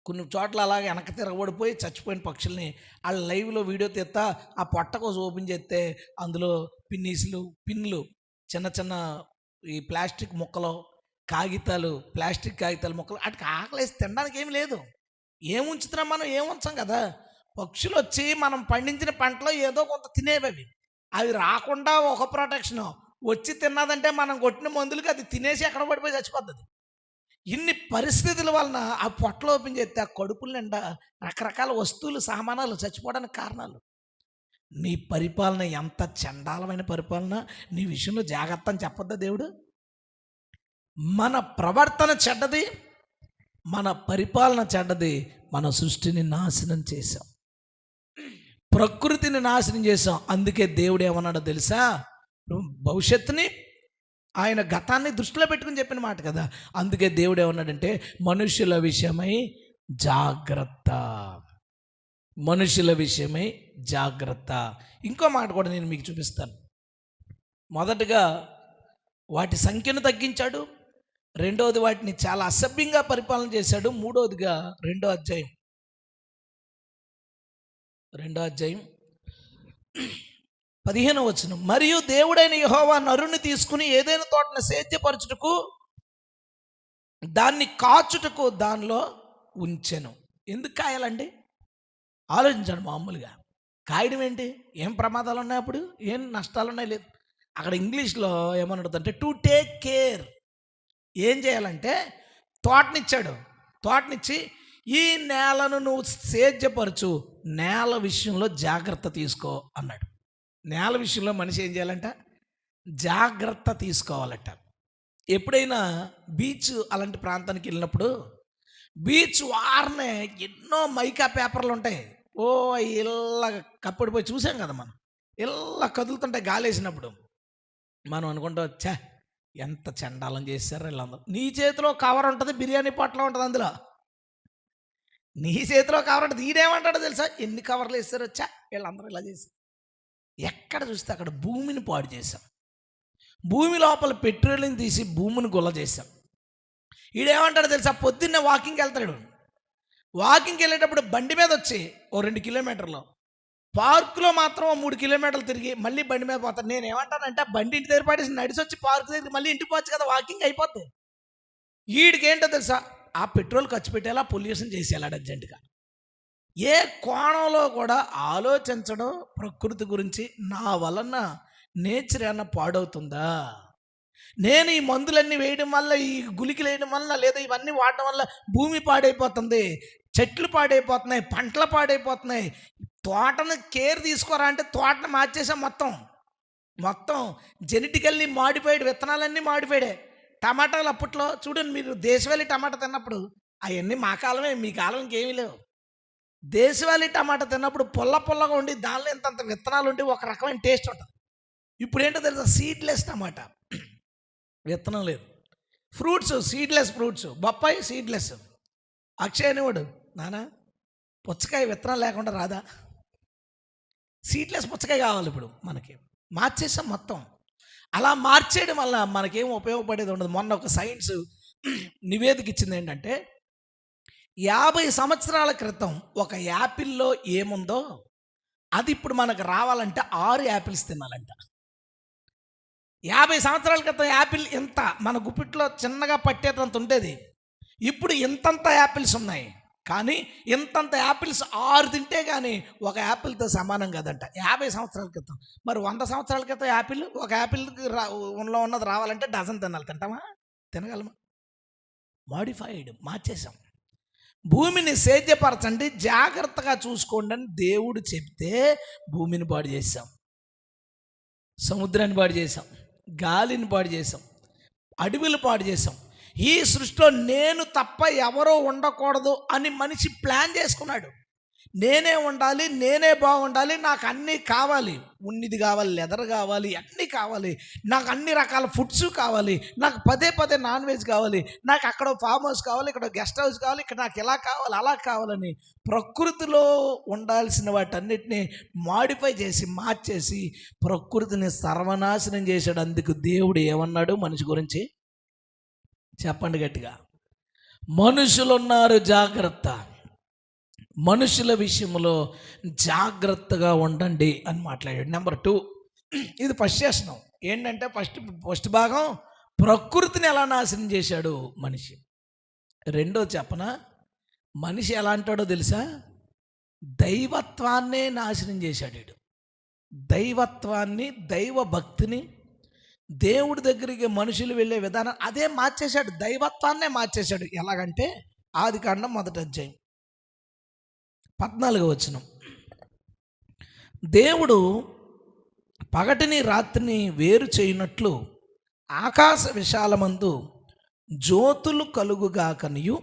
కొన్ని చోట్ల అలాగే వెనక తిరగబడిపోయి చచ్చిపోయిన పక్షుల్ని వాళ్ళ లైవ్లో వీడియో తీస్తా ఆ పొట్ట కోసం ఓపెన్ చేస్తే అందులో పిన్లు, చిన్న చిన్న ఈ ప్లాస్టిక్ ముక్కలు, కాగితాలు, ప్లాస్టిక్ కాగితాలు ముక్కలు, వాటికి ఆకలేసి తినడానికి ఏమి లేదు. ఏముంచుతున్నాం మనం? ఏముంచాం కదా. పక్షులు వచ్చి మనం పండించిన పంటలో ఏదో కొంత తినేవి. అవి రాకుండా ఒక ప్రొటెక్షను, వచ్చి తిన్నదంటే మనం కొట్టిన మందులకి అది తినేసి ఎక్కడ పడిపోయి చచ్చిపోతుంది. ఇన్ని పరిస్థితుల వలన ఆ పొట్టలు ఓపెన్ చేస్తే ఆ కడుపుల నిండా రకరకాల వస్తువులు, సామానాలు చచ్చిపోవడానికి కారణాలు. నీ పరిపాలన ఎంత చండాలమైన పరిపాలన! నీ విషయంలో జాగ్రత్త అని చెప్పొద్దా దేవుడు? మన ప్రవర్తన చెడ్డది, మన పరిపాలన చెడ్డది. మన సృష్టిని నాశనం చేశాం, ప్రకృతిని నాశనం చేశాం. అందుకే దేవుడు ఏమన్నాడో తెలుసా? భవిష్యత్తుని ఆయన గతాన్ని దృష్టిలో పెట్టుకుని చెప్పిన మాట కదా. అందుకే దేవుడు ఏమన్నాడంటే మనుషుల విషయమై జాగ్రత్త, మనుషుల విషయమై జాగ్రత్త. ఇంకో మాట కూడా నేను మీకు చూపిస్తాను. మొదటగా వాటి సంఖ్యను తగ్గించాడు, రెండవది వాటిని చాలా అసభ్యంగా పరిపాలన చేశాడు, మూడవదిగా రెండో అధ్యాయం 15వ వచనం, మరియు దేవుడైన యెహోవా నరుని తీసుకుని ఏదైనా తోటను సేద్యపరచుటకు దాన్ని కాచుటకు దానిలో ఉంచెను. ఎందుకు కాయాలండి? ఆలోచించండి. మామూలుగా కాయడం ఏంటి? ఏం ప్రమాదాలు ఉన్నాయి? అప్పుడు ఏం నష్టాలు ఉన్నాయి? లేదు. అక్కడ ఇంగ్లీష్లో ఏమన్నదంటే టు టేక్ కేర్. ఏం చేయాలంటే తోటనిచ్చాడు, తోటనిచ్చి ఈ నేలను నువ్వు సేద్యపరచు, నేల విషయంలో జాగ్రత్త తీసుకో అన్నాడు. నేల విషయంలో మనిషి ఏం చేయాలంట? జాగ్రత్త తీసుకోవాలట. ఎప్పుడైనా బీచ్ అలాంటి ప్రాంతానికి వెళ్ళినప్పుడు బీచ్ వారనే ఎన్నో మైకా పేపర్లు ఉంటాయి. ఇలా కప్పడిపోయి చూసాం కదా మనం. ఇలా కదులుతుంటాయి గాలి వేసినప్పుడు. మనం అనుకుంటాం, ఛా ఎంత చండాలం చేశారు వీళ్ళందరూ. నీ చేతిలో కవర్ ఉంటుంది, బిర్యానీ పొట్ల ఉంటుంది, అందులో నీ చేతిలో కవర్ ఉంటుంది. ఈడేమంటాడో తెలుసా? ఎన్ని కవర్లు వేస్తారో, వచ్చా వీళ్ళందరూ ఇలా చేశారు. ఎక్కడ చూస్తే అక్కడ భూమిని పాడు చేశాం. భూమి లోపల పెట్రోల్ని తీసి భూమిని గుల్ల చేశాం. ఈడేమంటాడో తెలుసా? పొద్దున్నే వాకింగ్కి వెళ్తాడు. వాకింగ్కి వెళ్ళేటప్పుడు బండి మీద వచ్చి 2 కిలోమీటర్లు, పార్కులో మాత్రం 3 కిలోమీటర్లు తిరిగి మళ్ళీ బండి మీద పోతాను. నేను ఏమంటానంటే బండి ఇంటి దగ్గర పడేసి నడిచి వచ్చి పార్కు దగ్గర మళ్ళీ ఇంటికి పోవచ్చు కదా, వాకింగ్ అయిపోద్ది. వీడికి ఏంటో తెలుసా? ఆ పెట్రోల్ ఖర్చు పెట్టేలా పొల్యూషన్ చేసేయాలి అర్జెంటుగా. ఏ కోణంలో కూడా ఆలోచించడం ప్రకృతి గురించి. నా వలన నేచర్ ఏమన్నా పాడవుతుందా? నేను ఈ మందులన్నీ వేయడం వల్ల, ఈ గులికలు వేయడం వల్ల, లేదా ఇవన్నీ వాడడం వల్ల భూమి పాడైపోతుంది, చెట్లు పాడైపోతున్నాయి, పంటలు పాడైపోతున్నాయి. తోటను కేర్ తీసుకోరా అంటే తోటను మార్చేసాం. మొత్తం జెనెటికల్లీ మాడిఫైడ్ విత్తనాలన్నీ మాడిఫైడే. టమాటాలు అప్పట్లో చూడండి, మీరు దేశవాళీ టమాటా తిన్నప్పుడు అవన్నీ మా కాలమే, మీ కాలం ఇంకేమీ లేవు. దేశవాళీ టమాటా తిన్నప్పుడు పుల్లగా ఉండి దానిలో ఇంతంత విత్తనాలు ఉండి ఒక రకమైన టేస్ట్ ఉంటుంది. ఇప్పుడు ఏంటో తెలుసా, సీడ్లెస్ టమాటా, విత్తనం లేదు. ఫ్రూట్స్ సీడ్లెస్ ఫ్రూట్స్, బొప్పాయి సీడ్లెస్. అక్షయ్ అనేవాడు, నానా పుచ్చకాయ విత్తనం లేకుండా రాదా? సీడ్లెస్ పుచ్చకాయ కావాలి ఇప్పుడు మనకి. మార్చేసాం మొత్తం. అలా మార్చేయడం వల్ల మనకేం ఉపయోగపడేది ఉండదు. మొన్న ఒక సైన్స్ నివేదిక ఇచ్చింది ఏంటంటే, 50 సంవత్సరాల క్రితం ఒక యాపిల్లో ఏముందో అది ఇప్పుడు మనకు రావాలంటే 6 యాపిల్స్ తినాలంట. 50 సంవత్సరాల క్రితం యాపిల్ ఇంత మన గుప్పిట్లో చిన్నగా పట్టేటంత ఉండేది, ఇప్పుడు ఇంతంత యాపిల్స్ ఉన్నాయి. కానీ ఇంతంత యాపిల్స్ 6 తింటే కానీ ఒక యాపిల్తో సమానం కాదంట 50 సంవత్సరాల క్రితం. మరి 100 సంవత్సరాల క్రితం యాపిల్, ఒక యాపిల్కి ఉన్నది రావాలంటే డజన్ తినాలి. తింటామా? తినగలమా? మాడిఫైడ్, మార్చేసాం. భూమిని సేద్యపరచండి, జాగ్రత్తగా చూసుకోండి అని దేవుడు చెప్తే భూమిని పాడు చేసాం, సముద్రాన్ని పాడు చేసాం, గాలిని పాడు చేసాం, అడవులు పాడు చేసాం. ఈ సృష్టిలో నేను తప్ప ఎవరో ఉండకూడదు అని మనిషి ప్లాన్ చేసుకున్నాడు. నేనే ఉండాలి, నేనే బాగుండాలి, నాకు అన్నీ కావాలి, ఉన్నిది కావాలి, లెదర్ కావాలి, అన్నీ కావాలి, నాకు అన్ని రకాల ఫుడ్స్ కావాలి, నాకు పదే పదే నాన్ వెజ్ కావాలి, నాకు అక్కడ ఫామ్ హౌస్ కావాలి, ఇక్కడ గెస్ట్ హౌస్ కావాలి, ఇక్కడ నాకు ఇలా కావాలి, అలా కావాలని ప్రకృతిలో ఉండాల్సిన వాటన్నిటిని మాడిఫై చేసి మార్చేసి ప్రకృతిని సర్వనాశనం చేశాడు. అందుకు దేవుడు ఏమన్నాడు మనిషి గురించి? చెప్పండి గట్టిగా. మనుషులున్నారు జాగ్రత్త, మనుషుల విషయంలో జాగ్రత్తగా ఉండండి అని మాట్లాడాడు. నెంబర్ 2, ఇది ఫస్ట్ శాసనం ఏంటంటే, ఫస్ట్ భాగం ప్రకృతిని ఎలా నాశనం చేశాడు మనిషి. రెండో చెప్పనా, మనిషి ఎలా అంటాడో తెలుసా? దైవత్వాన్నే నాశనం చేశాడు వీడు. దైవత్వాన్ని, దైవ భక్తిని, దేవుడి దగ్గరికి మనుషులు వెళ్ళే విధానం అదే మార్చేశాడు, దైవత్వాన్నే మార్చేశాడు. ఎలాగంటే ఆదికాండం 1వ అధ్యాయం 14వ వచనం, దేవుడు పగటిని రాత్రిని వేరు చేయనట్లు ఆకాశ విశాలమందు జ్యోతులు కలుగుగాకనియు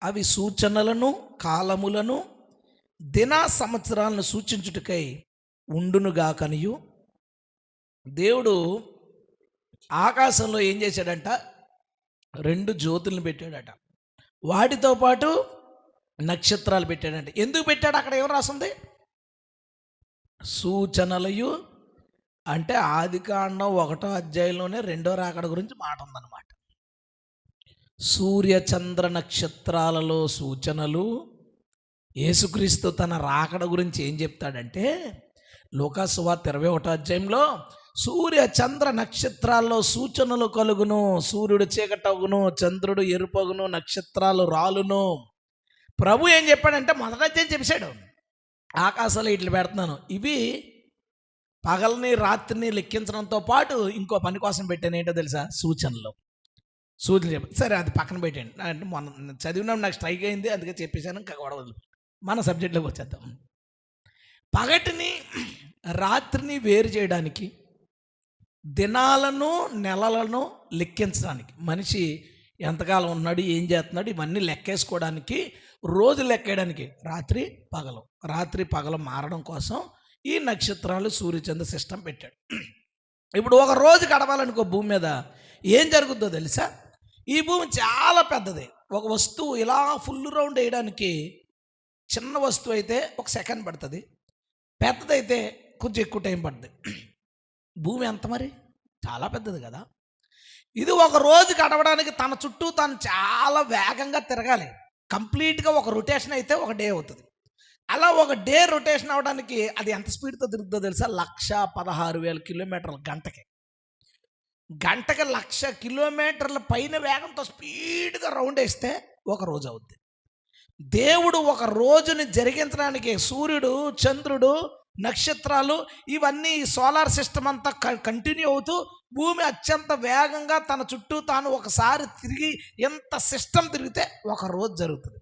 అవి సూచనలను, కాలములను, దిన సంవత్సరాలను సూచించుటకై ఉండునుగాకనియు. దేవుడు ఆకాశంలో ఏం చేశాడంట? 2 జ్యోతులను పెట్టాడట, వాటితో పాటు నక్షత్రాలు పెట్టాడంట. ఎందుకు పెట్టాడు? అక్కడ ఏం రాస్తుంది? సూచనలయు, అంటే ఆదికాండం 1వ అధ్యాయంలోనే 2వ రాకడ గురించి మాట ఉందన్నమాట. సూర్య చంద్ర నక్షత్రాలలో సూచనలు. యేసుక్రీస్తు తన రాకడ గురించి ఏం చెప్తాడంటే, లూకాసు సువార్త 21వ అధ్యాయంలో సూర్య చంద్ర నక్షత్రాల్లో సూచనలు కలుగును, సూర్యుడు చీకటగును, చంద్రుడు ఎరుపగును, నక్షత్రాలు రాలును. ప్రభు ఏం చెప్పాడంటే, మొదట అధ్యాయం చెప్పాడు, ఆకాశాలు ఇట్లు పెడుతున్నాను, ఇవి పగల్ని రాత్రిని లెక్కించడంతో పాటు ఇంకో పని కోసం పెట్టాను. ఏంటో తెలుసా? సూచనలు చెప్పి. సరే, అది పక్కన పెట్టండి, అంటే మొన్న చదివినాం, నాకు స్ట్రైక్ అయింది, అందుకే చెప్పేశాను. ఇంకా గొడవలు. మన సబ్జెక్ట్లోకి వచ్చేద్దాం. పగటిని రాత్రిని వేరు చేయడానికి, దినాలను నెలలను లెక్కించడానికి, మనిషి ఎంతకాలం ఉన్నాడు, ఏం చేస్తున్నాడు, ఇవన్నీ లెక్కేసుకోవడానికి, రోజు లెక్కేయడానికి రాత్రి పగలు మారడం కోసం ఈ నక్షత్రాలు, సూర్యచంద్ర సిస్టమ్ పెట్టాడు. ఇప్పుడు ఒక రోజు గడవాలనుకో భూమి మీద ఏం జరుగుద్దో తెలుసా? ఈ భూమి చాలా పెద్దది. ఒక వస్తువు ఇలా ఫుల్ రౌండ్ వేయడానికి చిన్న వస్తువు అయితే 1 సెకండ్ పడుతుంది, పెద్దదైతే కొంచెం ఎక్కువ టైం పడుతుంది. భూమి ఎంత మరి? చాలా పెద్దది కదా. ఇది ఒక రోజు గడవడానికి తన చుట్టూ తను చాలా వేగంగా తిరగాలి. కంప్లీట్గా ఒక రొటేషన్ అయితే 1 డే అవుతుంది. అలా 1 డే రొటేషన్ అవడానికి అది ఎంత స్పీడ్తో తిరుగుతుందో తెలుసా? 1,16,000 కిలోమీటర్లు గంటకి. 1,00,000 కిలోమీటర్ల పైన వేగంతో స్పీడ్గా రౌండ్ వేస్తే 1 రోజు అవుద్ది. దేవుడు ఒక రోజుని జరిగించడానికి సూర్యుడు, చంద్రుడు, నక్షత్రాలు, ఇవన్నీ సోలార్ సిస్టమ్ అంతా కంటిన్యూ అవుతూ భూమి అత్యంత వేగంగా తన చుట్టూ తాను ఒకసారి తిరిగి ఎంత సిస్టమ్ తిరిగితే 1 రోజు జరుగుతుంది.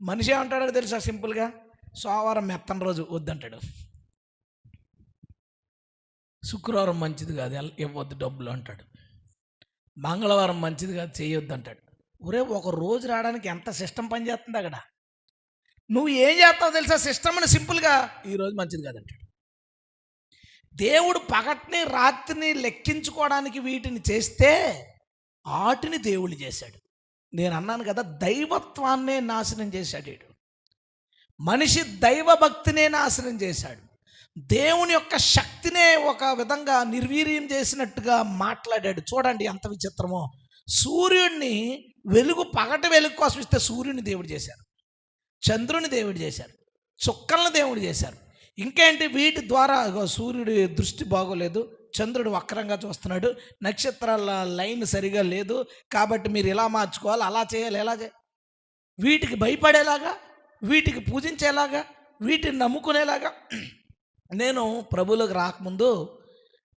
మనిషి ఏమంటాడో తెలుసా? సింపుల్గా, సోమవారం మెత్తని రోజు వద్దంటాడు, శుక్రవారం మంచిది కాదు ఇవ్వద్దు డబ్బులు అంటాడు, మంగళవారం మంచిది కాదు చేయొద్దు అంటాడు. ఒరే, 1 రోజు రావడానికి ఎంత సిస్టమ్ పనిచేస్తుంది అక్కడ. నువ్వు ఏం చేస్తావు తెలుసా? సిస్టమ్ని సింపుల్గా ఈరోజు మంచిది కాదంటాడు. దేవుడు పగటిని రాత్రిని లెక్కించుకోవడానికి వీటిని చేస్తే ఆటిని దేవుడు చేశాడు. నేను అన్నాను కదా, దైవత్వాన్నే నాశనం చేశాడు వీడు. మనిషి దైవభక్తినే నాశనం చేశాడు. దేవుని యొక్క శక్తినే ఒక విధంగా నిర్వీర్యం చేసినట్టుగా మాట్లాడాడు. చూడండి ఎంత విచిత్రమో. సూర్యుడిని పగటి వెలుగు కోసం ఇస్తే సూర్యుని దేవుడు చేశారు, చంద్రుని దేవుడు చేశారు, చుక్కలను దేవుడు చేశారు. ఇంకేంటి, వీటి ద్వారా సూర్యుడి దృష్టి బాగోలేదు, చంద్రుడు వక్రంగా చూస్తున్నాడు, నక్షత్రాల లైన్ సరిగా లేదు, కాబట్టి మీరు ఇలా మార్చుకోవాలి, అలా చేయాలి, ఎలా చేయాలి. వీటికి భయపడేలాగా, వీటికి పూజించేలాగా, వీటిని నమ్ముకునేలాగా. నేను ప్రభువులకు రాకముందు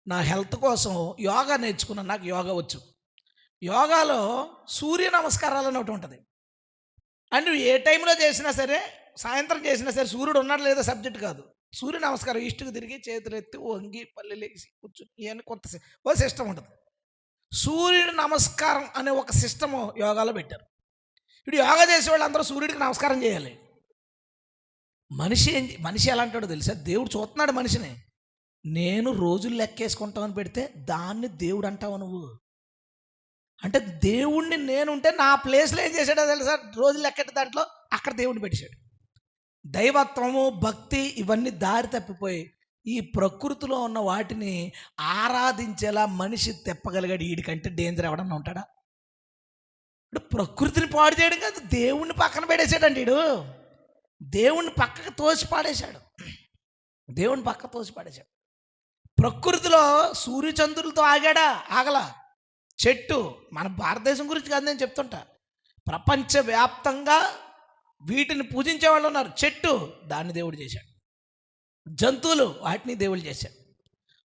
నా హెల్త్ కోసం యోగా నేర్చుకున్నాను. నాకు యోగా వచ్చు. యోగాలో సూర్య నమస్కారాలు అని ఒకటి ఉంటుంది. అంటే ఏ టైంలో చేసినా సరే, సాయంత్రం చేసినా సరే, సూర్యుడు ఉన్నాడు లేదా సబ్జెక్ట్ కాదు. సూర్య నమస్కారం ఈస్ట్కి తిరిగి చేతులు ఎత్తి వంగి పల్లె లేచి కూర్చుని ఇవన్నీ కొంత ఓ సిస్టమ్ ఉంటుంది. సూర్యుడు నమస్కారం అనే ఒక సిస్టము యోగాలో పెట్టారు. ఇప్పుడు యోగా చేసేవాళ్ళు అందరూ సూర్యుడికి నమస్కారం చేయాలి. మనిషి ఎలా అంటాడో తెలుసా? దేవుడు చూస్తున్నాడు మనిషిని. నేను రోజులు లెక్కేసుకుంటామని పెడితే దాన్ని దేవుడు అంటావు నువ్వు. అంటే దేవుణ్ణి నేనుంటే నా ప్లేస్లో ఏం చేశాడో తెలుసా? రోజులు లెక్కెట్టే దాంట్లో అక్కడ దేవుడిని పెట్టేశాడు. దైవత్వము, భక్తి ఇవన్నీ దారి తప్పిపోయి ఈ ప్రకృతిలో ఉన్న వాటిని ఆరాధించేలా మనిషి తెప్పగలిగాడు. వీడికంటే డేంజర్ ఎవడన్నా ఉంటాడా? ఇప్పుడు ప్రకృతిని పాడు చేయడం కాదు, దేవుణ్ణి పక్కన పెట్టేశాడండి వీడు. దేవుణ్ణి పక్కకు తోసి పాడేశాడు. దేవుని పక్క తోసి పాడేశాడు. ప్రకృతిలో సూర్యచంద్రులతో ఆగాడా? ఆగలా. చెట్టు, మన భారతదేశం గురించి కాదు నేను చెప్తుంటా, ప్రపంచవ్యాప్తంగా వీటిని పూజించే వాళ్ళు ఉన్నారు. చెట్టు, దాన్ని దేవుడు చేశాడు. జంతువులు, వాటిని దేవుడు చేశాడు.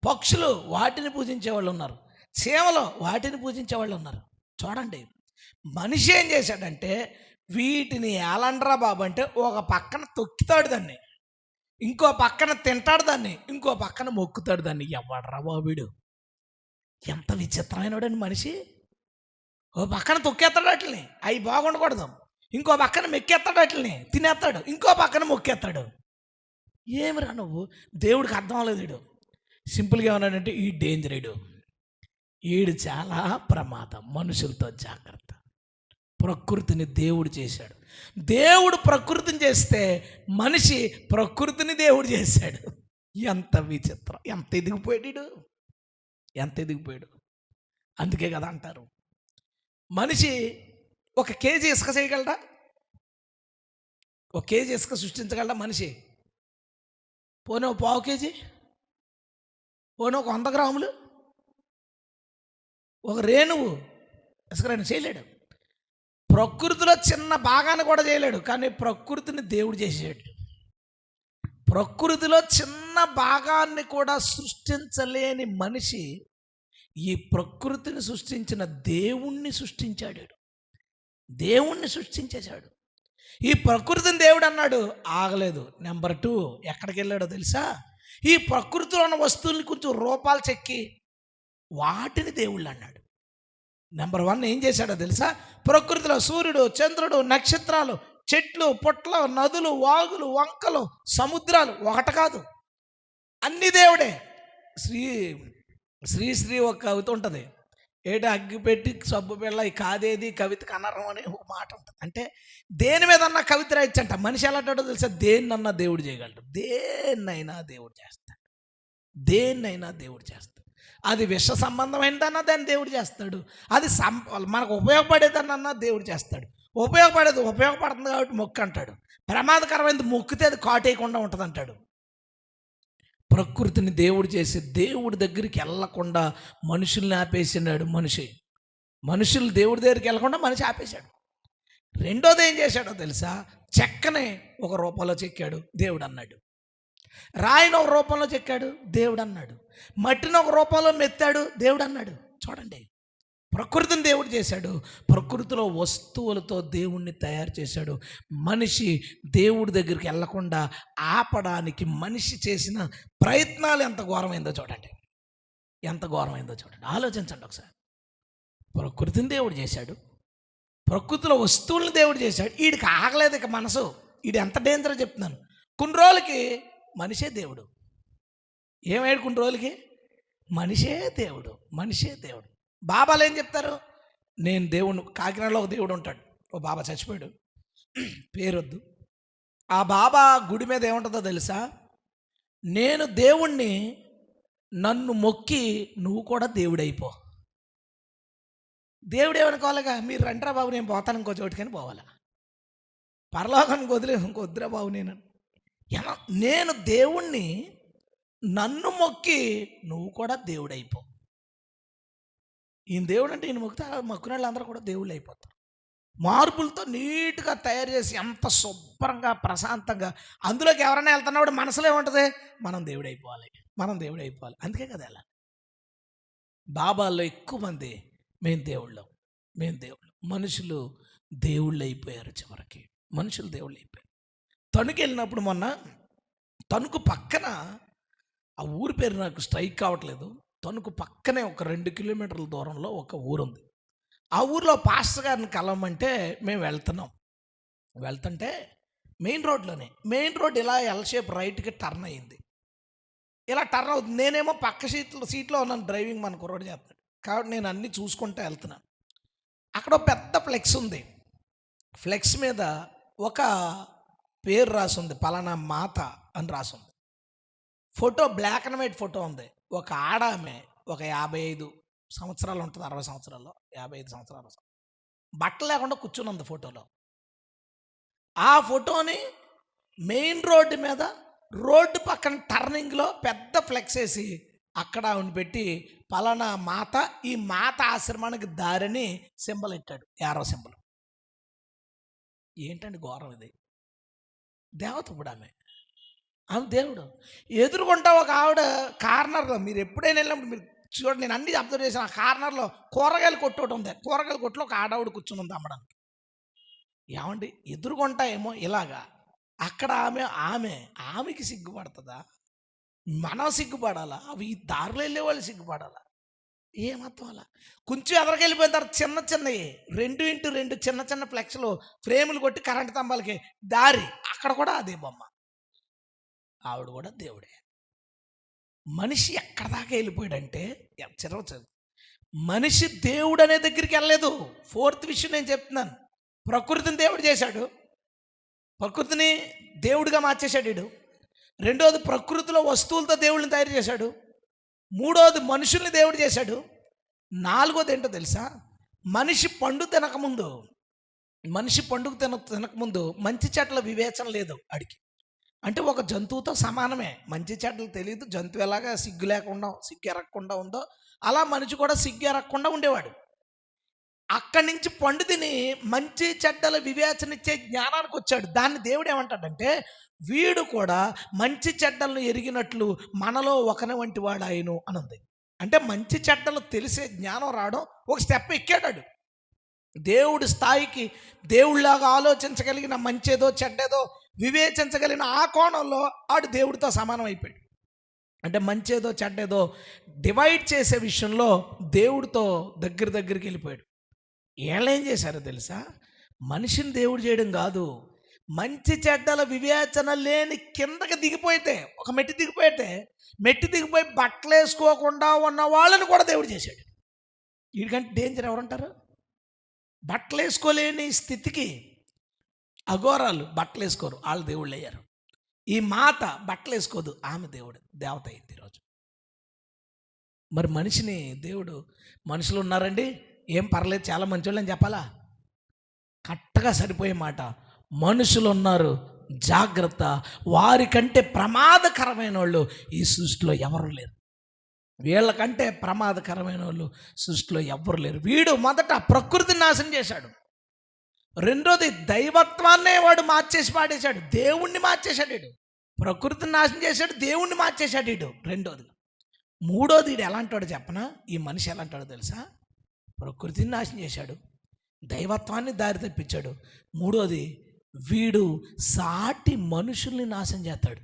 పక్షులు, వాటిని పూజించే వాళ్ళు ఉన్నారు. చీమలు, వాటిని పూజించే వాళ్ళు ఉన్నారు. చూడండి, మనిషి ఏం చేశాడంటే వీటిని ఏలండ్రా బాబు అంటే ఒక పక్కన తొక్కుతాడు దాన్ని, ఇంకో పక్కన తింటాడు దాన్ని, ఇంకో పక్కన మొక్కుతాడు దాన్ని. ఎవడ్రా బాబుడు, ఎంత విచిత్రమైన వాడండి మనిషి. ఓ పక్కన తొక్కేస్తాడు వాటిని, అవి బాగుండకూడదు. ఇంకో పక్కన మెక్కేస్తాడు వాటిని, తినేస్తాడు. ఇంకో పక్కన మొక్కేస్తాడు. ఏమిరా నువ్వు? దేవుడికి అర్థం అవ్వలేదు. వీడు సింపుల్గా ఉన్నాడంటే ఈ డేంజర్, ఈడు చాలా ప్రమాదం. మనుషులతో జాగ్రత్త. ప్రకృతిని దేవుడు చేశాడు. దేవుడు ప్రకృతిని చేస్తే మనిషి ప్రకృతిని దేవుడు చేశాడు. ఎంత విచిత్రం, ఎంత ఎదిగిపోయాడు, ఎంత ఎదిగిపోయాడు. అందుకే కదా అంటారు, మనిషి 1 కేజీ ఇసుక చేయగలడా? 1 కేజీ ఇసుక సృష్టించగలడా మనిషి? పోనీ 1/4 కేజీ, పోనీ 100 గ్రాములు, ఒక రేణువు ఇసుక రేణువు చేయలేడు. ప్రకృతిలో చిన్న భాగాన్ని కూడా చేయలేడు, కానీ ప్రకృతిని దేవుడు చేసాడు. ప్రకృతిలో చిన్న భాగాన్ని కూడా సృష్టించలేని మనిషి ఈ ప్రకృతిని సృష్టించిన దేవుణ్ణి సృష్టించాడు. దేవుణ్ణి సృష్టించేశాడు. ఈ ప్రకృతిని దేవుడు అన్నాడు, ఆగలేదు. నెంబర్ 2 ఎక్కడికి వెళ్ళాడో తెలుసా? ఈ ప్రకృతిలో ఉన్న వస్తువుల్ని కొంచెం రూపాలు చెక్కి వాటిని దేవుళ్ళు అన్నాడు. నెంబర్ 1 ఏం చేశాడో తెలుసా? ప్రకృతిలో సూర్యుడు, చంద్రుడు, నక్షత్రాలు, చెట్లు, పుట్టలు, నదులు, వాగులు, వంకలు, సముద్రాలు, ఒకటి కాదు, అన్ని దేవుడే. శ్రీశ్రీ ఒక కవిత ఉంటుంది, ఏట అగ్గి పెట్టి సబ్బు పిల్ల ఈ కాదేది కవితకు అనరం అనే ఒక మాట ఉంటుంది. అంటే దేని మీద అన్నా కవిత రాయొచ్చంట. మనిషి ఎలాంటాడో తెలుసా? దేన్నన్నా దేవుడు చేయగలడు. దేన్నైనా దేవుడు చేస్తాడు. దేన్నైనా దేవుడు చేస్తాడు. అది విష సంబంధమైనదన్నా దాన్ని దేవుడు చేస్తాడు. అది మనకు ఉపయోగపడేదన్నా దేవుడు చేస్తాడు. ఉపయోగపడుతుంది కాబట్టి మొక్కు అంటాడు. ప్రమాదకరమైనది మొక్కితే అది కాటేయకుండా ఉంటుంది అంటాడు. ప్రకృతిని దేవుడు చేసి దేవుడి దగ్గరికి వెళ్ళకుండా మనుషుల్ని ఆపేసినాడు. మనుషులు దేవుడి దగ్గరికి వెళ్ళకుండా మనిషి ఆపేశాడు. రెండోది ఏం చేశాడో తెలుసా? చెక్కని ఒక రూపంలో చెక్కాడు, దేవుడు అన్నాడు. రాయిని ఒక రూపంలో చెక్కాడు, దేవుడు అన్నాడు. మట్టిని ఒక రూపంలో మెత్తాడు, దేవుడు అన్నాడు. చూడండి, ప్రకృతిని దేవుడు చేశాడు. ప్రకృతిలో వస్తువులతో దేవుణ్ణి తయారు చేశాడు. మనిషి దేవుడి దగ్గరికి వెళ్ళకుండా ఆపడానికి మనిషి చేసిన ప్రయత్నాలు ఎంత ఘోరమైందో చూడండి. ఎంత ఘోరమైందో చూడండి. ఆలోచించండి ఒకసారి. ప్రకృతిని దేవుడు చేశాడు, ప్రకృతిలో వస్తువులను దేవుడు చేశాడు. వీడికి ఆగలేదు ఇక మనసు. వీడు ఎంత డేంజర్ చెప్తున్నాను. కొన్ని రోజులకి మనిషే దేవుడు. ఏం వేడుకుంటే రోజులకి మనిషే దేవుడు, మనిషే దేవుడు. బాబాలు ఏం చెప్తారు? నేను దేవుడు. కాకినాడలో ఒక దేవుడు ఉంటాడు, ఓ బాబా చచ్చిపోయాడు, పేరొద్దు. ఆ బాబా గుడి మీద ఏముంటుందో తెలుసా? నేను దేవుణ్ణి, నన్ను మొక్కి నువ్వు కూడా దేవుడైపో. దేవుడు ఏమనుకోవాలిగా, మీరు రండ్రా బాబు నేను పోతాను ఇంకో చోటుకని పోవాలా, పరలోకానికి వదిలే ఇంకొద్దురా బాబు నేను దేవుణ్ణి, నన్ను మొక్కి నువ్వు కూడా దేవుడైపో. ఈయన దేవుడు అంటే ఈయన మొక్కిన వాళ్ళందరూ కూడా దేవుళ్ళు అయిపోతారు. మార్పులతో నీట్గా తయారు చేసి ఎంత శుభ్రంగా ప్రశాంతంగా, అందులోకి ఎవరైనా వెళ్తున్నప్పుడు మనసులో ఏముంటుంది? మనం దేవుడైపోవాలి, మనం దేవుడైపోవాలి. అందుకే కదా అలా బాబాల్లో ఎక్కువ మంది మేము దేవుళ్ళం, మేము దేవుళ్ళం. మనుషులు దేవుళ్ళు అయిపోయారు. చివరికి మనుషులు దేవుళ్ళు అయిపోయారు. తణుకు వెళ్ళినప్పుడు మొన్న, తణుకు పక్కన, ఆ ఊరి పేరు నాకు స్ట్రైక్ కావట్లేదు, తణుకు పక్కనే ఒక 2 కిలోమీటర్ల దూరంలో ఒక ఊరు ఉంది. ఆ ఊరిలో పాస్టర్ గారిని కలవమంటే మేము వెళ్తుంటే మెయిన్ రోడ్ ఇలా ఎల్ షేప్ రైట్కి టర్న్ అయ్యింది. ఇలా టర్న్ అవుతుంది. నేనేమో పక్క సీట్లో ఉన్నాను, డ్రైవింగ్ మన కుర్రోడు చేస్తాడు కాబట్టి నేను అన్నీ చూసుకుంటూ వెళ్తున్నాను. అక్కడ ఒక పెద్ద ఫ్లెక్స్ ఉంది. ఫ్లెక్స్ మీద ఒక పేరు రాసుంది, పలానా మాత అని రాసుంది. Photo black and white photo ఉంది. ఒక ఆడామె, ఒక 55 సంవత్సరాలు ఉంటుంది, 60 సంవత్సరాల్లో, 55 సంవత్సరాలు, బట్టలు లేకుండా కూర్చుని ఉంది ఫోటోలో. ఆ ఫోటోని మెయిన్ రోడ్డు మీద, రోడ్డు పక్కన టర్నింగ్లో పెద్ద ఫ్లెక్స్ వేసి అక్కడ ఆవిడ పెట్టి, పలానా మాత, ఈ మాత ఆశ్రమానికి దారిని సింబల్ ఇట్టాడు, యారో సింబల్. ఏంటండి ఘోరం ఇది? దేవత ఇప్పుడు ఆమె దేవుడు. ఎదురుకుంటా ఒక ఆవిడ కార్నర్లో, మీరు ఎప్పుడైనా వెళ్ళినప్పుడు మీరు చూడండి, నేను అన్ని అబ్జర్వ్ చేసిన, ఆ కార్నర్లో కూరగాయలు కొట్టు ఒకటి ఉంది. కూరగాయల కొట్టులో ఒక ఆడవిడ కూర్చుని ఉంది అమ్మడానికి. ఏమండి ఎదురుకుంటా ఏమో ఇలాగా, అక్కడ ఆమెకి సిగ్గుపడుతుందా? మనం సిగ్గుపడాలా? అవి దారిలో వెళ్ళే వాళ్ళు సిగ్గుపడాలా? ఏమర్థం అలా? కొంచెం ఎదరికెళ్ళిపోయిన తర్వాత చిన్నవి 2x2 చిన్న ఫ్లెక్స్లు ఫ్రేములు కొట్టి కరెంటు స్తంభాలకి దారి, అక్కడ కూడా అదే బొమ్మ. ఆవిడ కూడా దేవుడే. మనిషి ఎక్కడ దాకా వెళ్ళిపోయాడంటే, మనిషి దేవుడు అనే దగ్గరికి వెళ్ళలేదు. 4th విషయం నేను చెప్తున్నాను. ప్రకృతిని దేవుడు చేశాడు, ప్రకృతిని దేవుడిగా మార్చేశాడు వీడు. 2వది ప్రకృతిలో వస్తువులతో దేవుడిని తయారు చేశాడు. 3వది మనుషుల్ని దేవుడు చేశాడు. 4వది ఏంటో తెలుసా? మనిషి పండు తినకముందు మంచి చెట్ల వివేచన లేదు అడిగి. అంటే ఒక జంతువుతో సమానమే, మంచి చెడ్డలు తెలియదు. జంతువు ఎలాగా సిగ్గు ఎరగకుండా ఉందో, అలా మనిషి కూడా సిగ్గు ఎరగకుండా ఉండేవాడు. అక్కడి నుంచి పండు తిని మంచి చెడ్డల వివేచన ఇచ్చే జ్ఞానానికి వచ్చాడు. దాన్ని దేవుడు ఏమంటాడంటే, వీడు కూడా మంచి చెడ్డలను ఎరిగినట్లు మనలో ఒకని వంటి వాడు ఆయను అని ఉంది. అంటే మంచి చెడ్డలు తెలిసే జ్ఞానం రావడం ఒక స్టెప్ ఎక్కాడు. దేవుడి స్థాయికి, దేవుడిలాగా ఆలోచించగలిగిన మంచేదో చెడ్డేదో వివేచించగలిగిన ఆ కోణంలో ఆడు దేవుడితో సమానం అయిపోయాడు. అంటే మంచేదో చెడ్డేదో డివైడ్ చేసే విషయంలో దేవుడితో దగ్గరికి వెళ్ళిపోయాడు. వీళ్ళు ఏం చేశారో తెలుసా? మనిషిని దేవుడు చేయడం కాదు, మంచి చెడ్డల వివేచన లేని కిందకి దిగిపోయితే, ఒక మెట్టి దిగిపోయి బట్టలు వేసుకోకుండా ఉన్న వాళ్ళని కూడా దేవుడు చేశాడు. వీడికంటే డేంజర్ ఎవరంటారు? బట్టలు వేసుకోలేని స్థితికి అఘోరాలు బట్టలు వేసుకోరు, వాళ్ళు దేవుళ్ళు అయ్యారు. ఈ మాత బట్టలు వేసుకోదు, ఆమె దేవత అయింది ఈరోజు. మరి మనిషిని దేవుడు, మనుషులు ఉన్నారండి, ఏం పర్లేదు, చాలా మంచోళ్ళు అని చెప్పాలా? కరెక్ట్గా సరిపోయే మాట, మనుషులు ఉన్నారు, జాగ్రత్త, వారికంటే ప్రమాదకరమైన వాళ్ళు ఈ సృష్టిలో ఎవరు లేరు. వీళ్ళకంటే ప్రమాదకరమైన వాళ్ళు సృష్టిలో ఎవ్వరు లేరు. వీడు మొదట ప్రకృతిని నాశనం చేశాడు. 2వది దైవత్వాన్నే వాడు మార్చేసి పాడేశాడు, దేవుణ్ణి మార్చేశాడు వీడు. ప్రకృతిని నాశనం చేశాడు, దేవుణ్ణి మార్చేశాడు వీడు 2వది. 3వది వీడు ఎలా అంటాడో చెప్పనా? ఈ మనిషి ఎలా అంటాడో తెలుసా? ప్రకృతిని నాశనం చేశాడు, దైవత్వాన్ని దారి తప్పించాడు. 3వది, వీడు సాటి మనుషుల్ని నాశనం చేస్తాడు.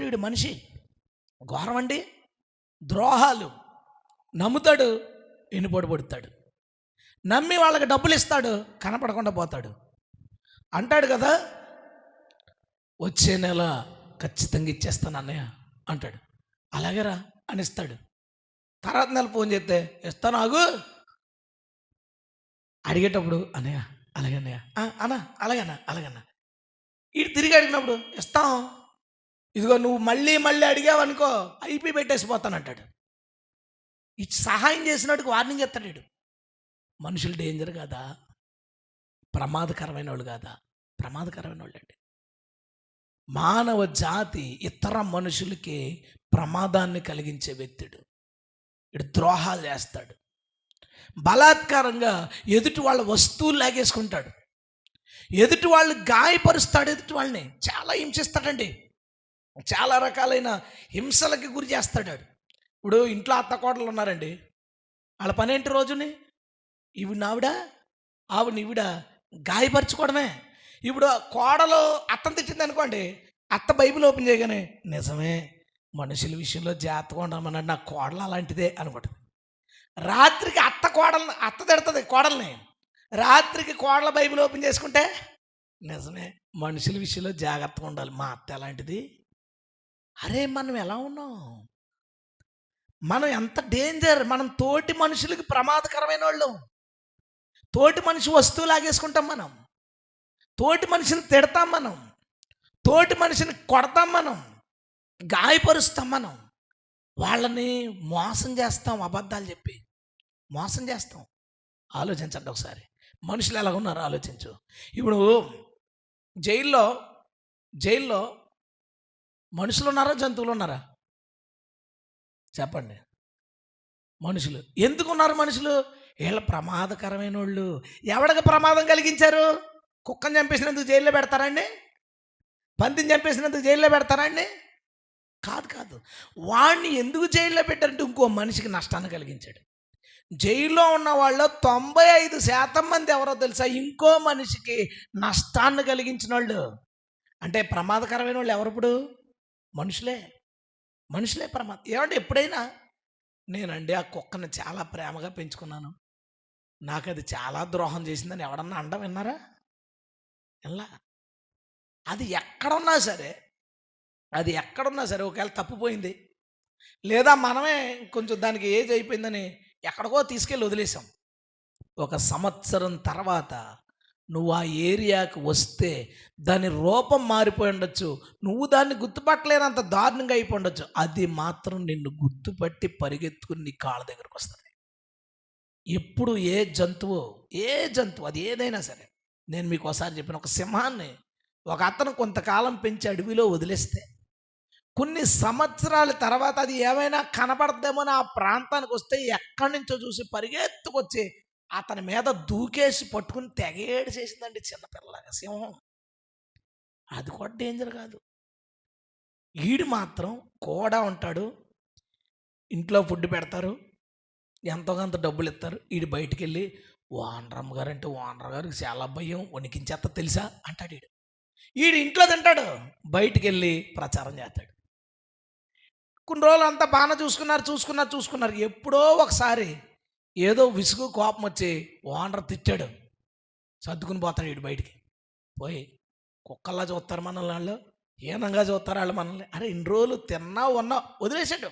వీడు మనిషి. ఘోరం అండి. ద్రోహాలు, నమ్ముతాడు, ఎన్నిపోటు పడుతాడు, నమ్మి వాళ్ళకి డబ్బులు ఇస్తాడు, కనపడకుండా పోతాడు. అంటాడు కదా, వచ్చే నెల ఖచ్చితంగా ఇచ్చేస్తాను అన్నయ్య అంటాడు. అలాగేరా అని ఇస్తాడు. తర్వాత నెల ఫోన్ చేస్తే ఇస్తాను ఆగు. అడిగేటప్పుడు అన్నయ్య అలాగే అన్నయ్య, అన్నా అలాగన్నా అలాగన్నా. ఇటు తిరిగి అడిగినప్పుడు ఇస్తాం, ఇదిగో నువ్వు మళ్ళీ మళ్ళీ అడిగావనుకో ఐపీ పెట్టేసిపోతానంటాడు. ఇచ్చి సహాయం చేసినట్టుకు వార్నింగ్ ఇస్తాడు వీడు. మనుషులు డేంజర్ కాదా? ప్రమాదకరమైన వాళ్ళు కాదా? ప్రమాదకరమైన వాళ్ళు అండి. మానవ జాతి ఇతర మనుషులకి ప్రమాదాన్ని కలిగించే వ్యక్తుడు. ఇటు ద్రోహాలు చేస్తాడు, బలాత్కారంగా ఎదుటి వాళ్ళ వస్తువులు లాగేసుకుంటాడు, ఎదుటి వాళ్ళు గాయపరుస్తాడు, ఎదుటి వాళ్ళని చాలా హింసిస్తాడండి. చాలా రకాలైన హింసలకి గురి చేస్తాడు. ఇప్పుడు ఇంట్లో అత్త కోడలు ఉన్నారండి, వాళ్ళ పని ఏంటి రోజుని? ఈవిడ ఆవిడ ఆవిడ ఈవిడ గాయపరచుకోవడమే. ఇప్పుడు కోడలు అత్తను తిట్టింది అనుకోండి, అత్త బైబిల్ ఓపెన్ చేయగానే నిజమే మనుషుల విషయంలో జాగ్రత్తగా ఉండమన్నాడు, నా కోడలు అలాంటిదే అనుకుంటుంది. రాత్రికి అత్త తిడుతుంది కోడల్ని, రాత్రికి కోడల బైబిల్ ఓపెన్ చేసుకుంటే నిజమే మనుషుల విషయంలో జాగ్రత్తగా ఉండాలి, మా అత్త ఎలాంటిది. అరే మనం ఎలా ఉన్నాం? మనం ఎంత డేంజర్! మనం తోటి మనుషులకి ప్రమాదకరమైన వాళ్ళం. తోటి మనిషి వస్తువు లాగేసుకుంటాం, మనం తోటి మనిషిని తిడతాం, మనం తోటి మనిషిని కొడతాం, మనం గాయపరుస్తాం, మనం వాళ్ళని మోసం చేస్తాం, అబద్ధాలు చెప్పి మోసం చేస్తాం. ఆలోచించండి ఒకసారి, మనుషులు ఎలా ఉన్నారో ఆలోచించు. ఇప్పుడు జైల్లో మనుషులు ఉన్నారా, జంతువులు ఉన్నారా? చెప్పండి. మనుషులు. ఎందుకు ఉన్నారు మనుషులు? వీళ్ళ ప్రమాదకరమైన వాళ్ళు. ఎవడికి ప్రమాదం కలిగించారు? కుక్కను చంపేసినందుకు జైల్లో పెడతారండి? పందిని చంపేసినందుకు జైల్లో పెడతారండి? కాదు. వాడిని ఎందుకు జైల్లో పెట్టారంటే ఇంకో మనిషికి నష్టాన్ని కలిగించాడు. జైల్లో ఉన్న వాళ్ళు 95% మంది ఎవరో తెలుసా? ఇంకో మనిషికి నష్టాన్ని కలిగించిన వాళ్ళు. అంటే ప్రమాదకరమైన వాళ్ళు ఎవరు? మనుషులే ప్రమాదం. ఏమంటే ఎప్పుడైనా నేనండి ఆ కుక్కను చాలా ప్రేమగా పెంచుకున్నాను, నాకు అది చాలా ద్రోహం చేసిందని ఎవడన్నా అండం విన్నారా? ఎలా? అది ఎక్కడున్నా సరే ఒకవేళ తప్పిపోయింది, లేదా మనమే కొంచెం దానికి ఏజ్ అయిపోయిందని ఎక్కడికో తీసుకెళ్ళి వదిలేసాం. 1 సంవత్సరం తర్వాత నువ్వు ఆ ఏరియాకి వస్తే దాని రూపం మారిపోయి ఉండొచ్చు, నువ్వు దాన్ని గుర్తుపట్టలేనంత దారుణంగా అయిపోయి ఉండొచ్చు, అది మాత్రం నిన్ను గుర్తుపట్టి పరిగెత్తుకుని నీ కాళ్ళ దగ్గరకు వస్తుంది. ఎప్పుడు ఏ జంతువు అది ఏదైనా సరే, నేను మీకు ఒకసారి చెప్పిన ఒక సింహాన్ని ఒక అతను కొంతకాలం పెంచి అడవిలో వదిలేస్తే కొన్ని సంవత్సరాల తర్వాత అది ఏమైనా కనపడదేమో ఆ ప్రాంతానికి వస్తే ఎక్కడి నుంచో చూసి పరిగెత్తుకొచ్చి అతని మీద దూకేసి పట్టుకుని తెగేడు చేసిందండి చిన్నపిల్లలాగా సింహం. అది కూడా డేంజర్ కాదు. ఈడు మాత్రం కూడా ఉంటాడు, ఇంట్లో ఫుడ్ పెడతారు, ఎంతో కొంత డబ్బులు ఇస్తారు, ఈడు బయటికి వెళ్ళి ఓనరమ్మ గారు అంటే ఓనర్ గారికి చాలా భయం, వణికించేస్తా తెలుసా అంటాడు. ఈడు ఇంట్లో తింటాడు, బయటికి వెళ్ళి ప్రచారం చేస్తాడు. కొన్ని రోజులు అంతా బాగా చూసుకున్నారు. ఎప్పుడో ఒకసారి ఏదో విసుగు కోపం వచ్చి ఓనర్ తిట్టాడు, సర్దుకుని పోతాడు వీడు బయటికి. పోయి కుక్కల్లా చూస్తారు మనల్ని, వాళ్ళు హీనంగా చూస్తారు వాళ్ళు మనల్ని. అరే ఇన్ని రోజులు ఉన్నా వదిలేశాడు.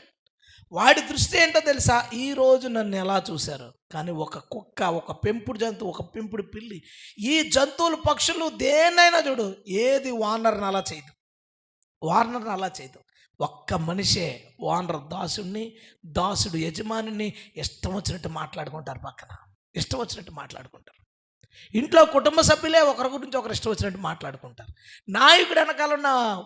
వాడి దృష్టి ఏంటో తెలుసా? ఈరోజు నన్ను ఎలా చూశారు, కానీ ఒక కుక్క, ఒక పెంపుడు జంతువు, ఒక పెంపుడు పిల్లి, ఈ జంతువులు పక్షులు దేన్నైనా చూడు, ఏది ఓనర్ని అలా చేయదు. ఒక్క మనిషే ఓనర్ దాసుడు యజమానిని ఇష్టం వచ్చినట్టు మాట్లాడుకుంటారు, పక్కన ఇష్టం వచ్చినట్టు మాట్లాడుకుంటారు. ఇంట్లో కుటుంబ సభ్యులే ఒకరి గురించి ఒకరు ఇష్టం వచ్చినట్టు మాట్లాడుకుంటారు. నాయకుడు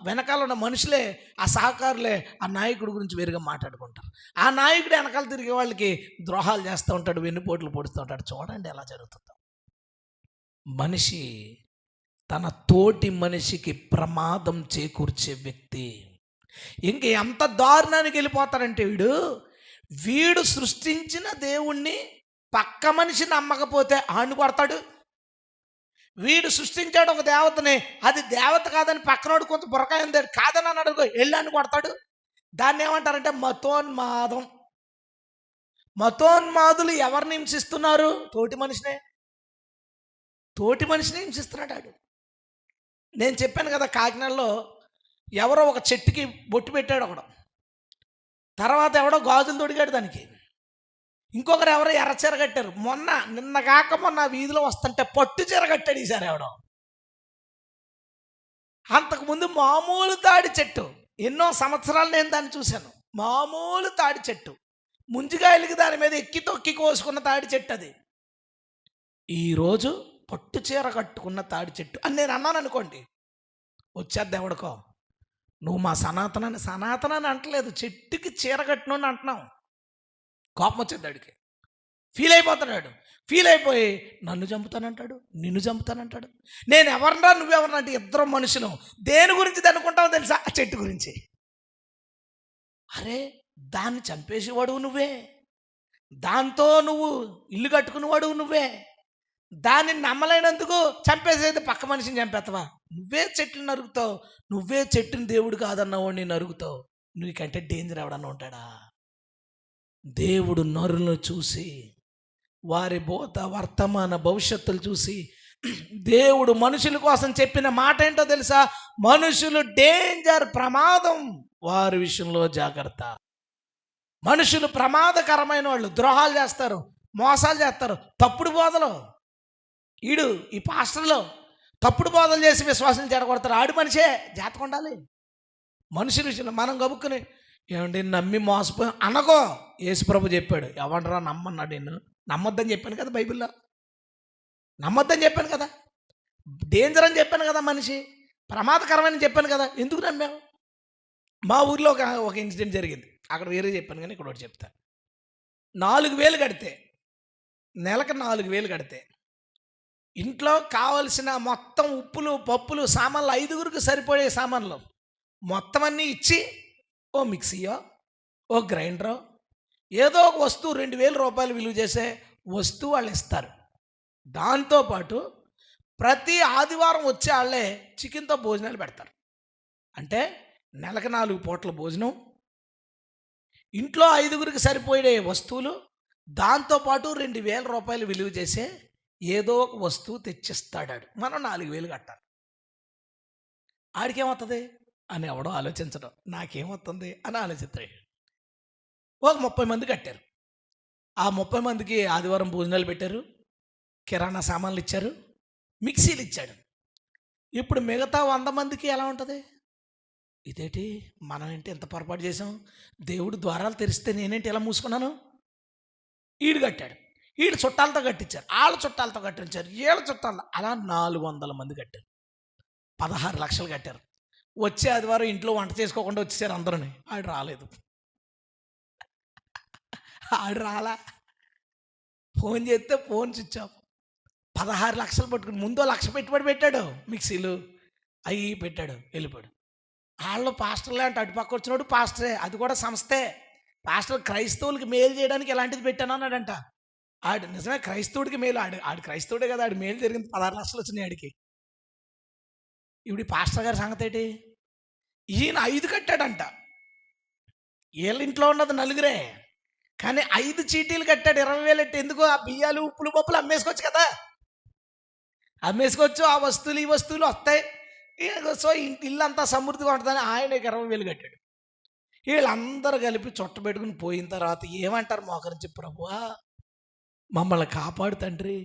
వెనకాల ఉన్న మనుషులే, ఆ సహకారులే ఆ నాయకుడి గురించి వేరుగా మాట్లాడుకుంటారు. ఆ నాయకుడు వెనకాల తిరిగే వాళ్ళకి ద్రోహాలు చేస్తూ ఉంటాడు, వెన్నుపోట్లు పొడుస్తూ ఉంటాడు. చూడండి ఎలా జరుగుతుందో. మనిషి తన తోటి మనిషికి ప్రమాదం చేకూర్చే వ్యక్తి. ఇంక ఎంత దారుణానికి వెళ్ళిపోతాడంటే వీడు సృష్టించిన దేవుణ్ణి పక్క మనిషి నమ్మకపోతే ఆడిని కొడతాడు. వీడు సృష్టించాడు ఒక దేవతని, అది దేవత కాదని పక్కనోడు కొంత బుర్రకాయ ఉందాడు కాదని అన్నాడు, వెళ్ళాన్ని కొడతాడు. దాన్ని ఏమంటారంటే మతోన్మాదులు ఎవరిని హింసిస్తున్నారు? తోటి మనిషిని హింసిస్తున్నాడు ఆడు. నేను చెప్పాను కదా, కాకినాడలో ఎవరో ఒక చెట్టుకి బొట్టు పెట్టాడు ఒకడు, తర్వాత ఎవడో గాజులు తొడిగాడు దానికి, ఇంకొకరు ఎవరో ఎర్ర చీర కట్టారు. నిన్న కాక మొన్న వీధిలో వస్తుంటే పట్టు చీర కట్టాడు ఈసారి ఎవడో. అంతకుముందు మామూలు తాడి చెట్టు, ఎన్నో సంవత్సరాలు నేను దాన్ని చూశాను. మామూలు తాడి చెట్టు, ముంజిగాయలకి దాని మీద ఎక్కి తొక్కి కోసుకున్న తాడి చెట్టు అది. ఈరోజు పట్టు చీర కట్టుకున్న తాడి చెట్టు అని నేను అన్నాను అనుకోండి, వచ్చేద్ది ఎవడికో, నువ్వు మా సనాతనాన్ని అంటలేదు, చెట్టుకి చీర కట్టినోని అంటున్నావు. కోపం వచ్చేది వాడికి, ఫీల్ అయిపోతాడు. ఫీల్ అయిపోయి నన్ను చంపుతానంటాడు, నిన్ను చంపుతానంటాడు. నేను ఎవరినా నువ్వెవరన్నా అంటే ఇద్దరం మనుషులు. దేని గురించి అనుకుంటావో తెలుసా? ఆ చెట్టు గురించి. అరే, దాన్ని చంపేసేవాడు నువ్వే, దాంతో నువ్వు ఇల్లు కట్టుకునేవాడు నువ్వే, దాన్ని నమ్మలేనందుకు చంపేసేది పక్క మనిషిని చంపేస్తావా? నువ్వే చెట్లు నరుగుతావు, నువ్వే చెట్టుని దేవుడు కాదన్నవాడిని నరుగుతావు. నీకంటే డేంజర్ ఎవడన్నా ఉంటాడా? దేవుడు నరులను చూసి, వారి వర్తమాన భవిష్యత్తులు చూసి, దేవుడు మనుషుల కోసం చెప్పిన మాట ఏంటో తెలుసా? మనుషులు డేంజర్, ప్రమాదం, వారి విషయంలో జాగ్రత్త. మనుషులు ప్రమాదకరమైన వాళ్ళు, ద్రోహాలు చేస్తారు, మోసాలు చేస్తారు, తప్పుడు బోధలు. ఈ పాస్టర్లో తప్పుడు బోధలు చేసి విశ్వాసం చెడగొడతారు. ఆడు మనిషే, జాగ్రత్తగా ఉండాలి. మనుషుల విషయంలో మనం గబుక్కుని ఏమండి నమ్మి మోసపోయి అనగో. యేసుప్రభు చెప్పాడు, ఎవడరా నమ్మన్నాడు, నిన్ను నమ్మొద్దని చెప్పాను కదా, బైబిల్లో నమ్మొద్దని చెప్పాను కదా, డేంజర్ అని చెప్పాను కదా, మనిషి ప్రమాదకరమని చెప్పాను కదా, ఎందుకు నమ్మావు? మా ఊర్లో ఒక ఇన్సిడెంట్ జరిగింది, అక్కడ వేరే చెప్పాను కానీ ఇక్కడ ఒకటి చెప్తా. 4,000 కడితే, నెలకు 4,000 కడితే ఇంట్లో కావలసిన మొత్తం ఉప్పులు పప్పులు సామాన్లు 5గురికి సరిపోయే సామాన్లు మొత్తం అన్నీ ఇచ్చి, ఓ మిక్సీయో ఓ గ్రైండరో ఏదో ఒక వస్తువు 2,000 రూపాయలు విలువ చేసే వస్తువు వాళ్ళు ఇస్తారు. దాంతోపాటు ప్రతి ఆదివారం వచ్చే వాళ్ళే చికెన్తో భోజనాలు పెడతారు. అంటే నెలకు 4 పూటల భోజనం, ఇంట్లో 5గురికి సరిపోయే వస్తువులు, దాంతోపాటు 2,000 రూపాయలు విలువ చేసే ఏదో ఒక వస్తువు తెచ్చిస్తాడు. మనం 4,000 కట్టాలి. ఆడికేమవుతుంది అని ఎవడో ఆలోచించడం, నాకేమవుతుంది అని ఆలోచిస్తాడు. ఒక 30 మంది కట్టారు. ఆ 30 మందికి ఆదివారం భోజనాలు పెట్టారు, కిరాణా సామాన్లు ఇచ్చారు, మిక్సీలు ఇచ్చాడు. ఇప్పుడు మిగతా 100 మందికి ఎలా ఉంటుంది? ఇదేంటి, మనం ఏంటి ఎంత పొరపాటు చేసాం, దేవుడు ద్వారాలు తెరిస్తే నేనేంటి ఎలా మూసుకున్నాను? ఈడు కట్టాడు, ఈడు చుట్టాలతో కట్టించారు, వాళ్ళ చుట్టాలతో కట్టించారు, వీళ్ళ చుట్టాలతో, అలా 400 మంది కట్టారు. 16 లక్షలు కట్టారు. వచ్చే ఆదివారం ఇంట్లో వంట చేసుకోకుండా వచ్చేసారు అందరూని. ఆడు రాలేదు, ఆడు రాలా. ఫోన్ చేస్తే ఫోన్ స్విచ్ ఆఫ్. 16 లక్షలు పట్టుకుని ముందు 1,00,000 పెట్టుబడి పెట్టాడు, మిక్సీలు అవి పెట్టాడు, వెళ్ళిపోయాడు. వాళ్ళు పాస్టర్లే అంటే అటుపక్క వచ్చినోడు పాస్టరే, అది కూడా సంస్థే. పాస్టర్ క్రైస్తవులకి మేలు చేయడానికి ఇలాంటిది పెట్టాను అన్నాడంట. ఆడు నిజమే క్రైస్తవుడికి మేలు, ఆడు క్రైస్తవుడే కదా, ఆడు మేలు జరిగింది. 16 లక్షలు వచ్చినాయి ఆడికి. ఇప్పుడు పాస్టర్ గారి సంగతి ఏంటి? ఈయన 5 కట్టాడంట. వీళ్ళ ఇంట్లో ఉన్నది 4గురే, కానీ 5 చీటీలు కట్టాడు 20,000 ఎట్టి. ఎందుకు? ఆ బియ్యాలు ఉప్పులు పప్పులు అమ్మేసుకోవచ్చు కదా, అమ్మేసుకోవచ్చు. ఆ వస్తువులు ఈ వస్తువులు వస్తాయి. సో ఇల్లంతా సమృద్ధిగా ఉంటుందని ఆయనకి 20,000 కట్టాడు. వీళ్ళందరూ కలిపి చుట్టబెట్టుకుని పోయిన తర్వాత ఏమంటారు మోకరించి? ప్రభువా మమ్మల్ని కాపాడు తండ్రి,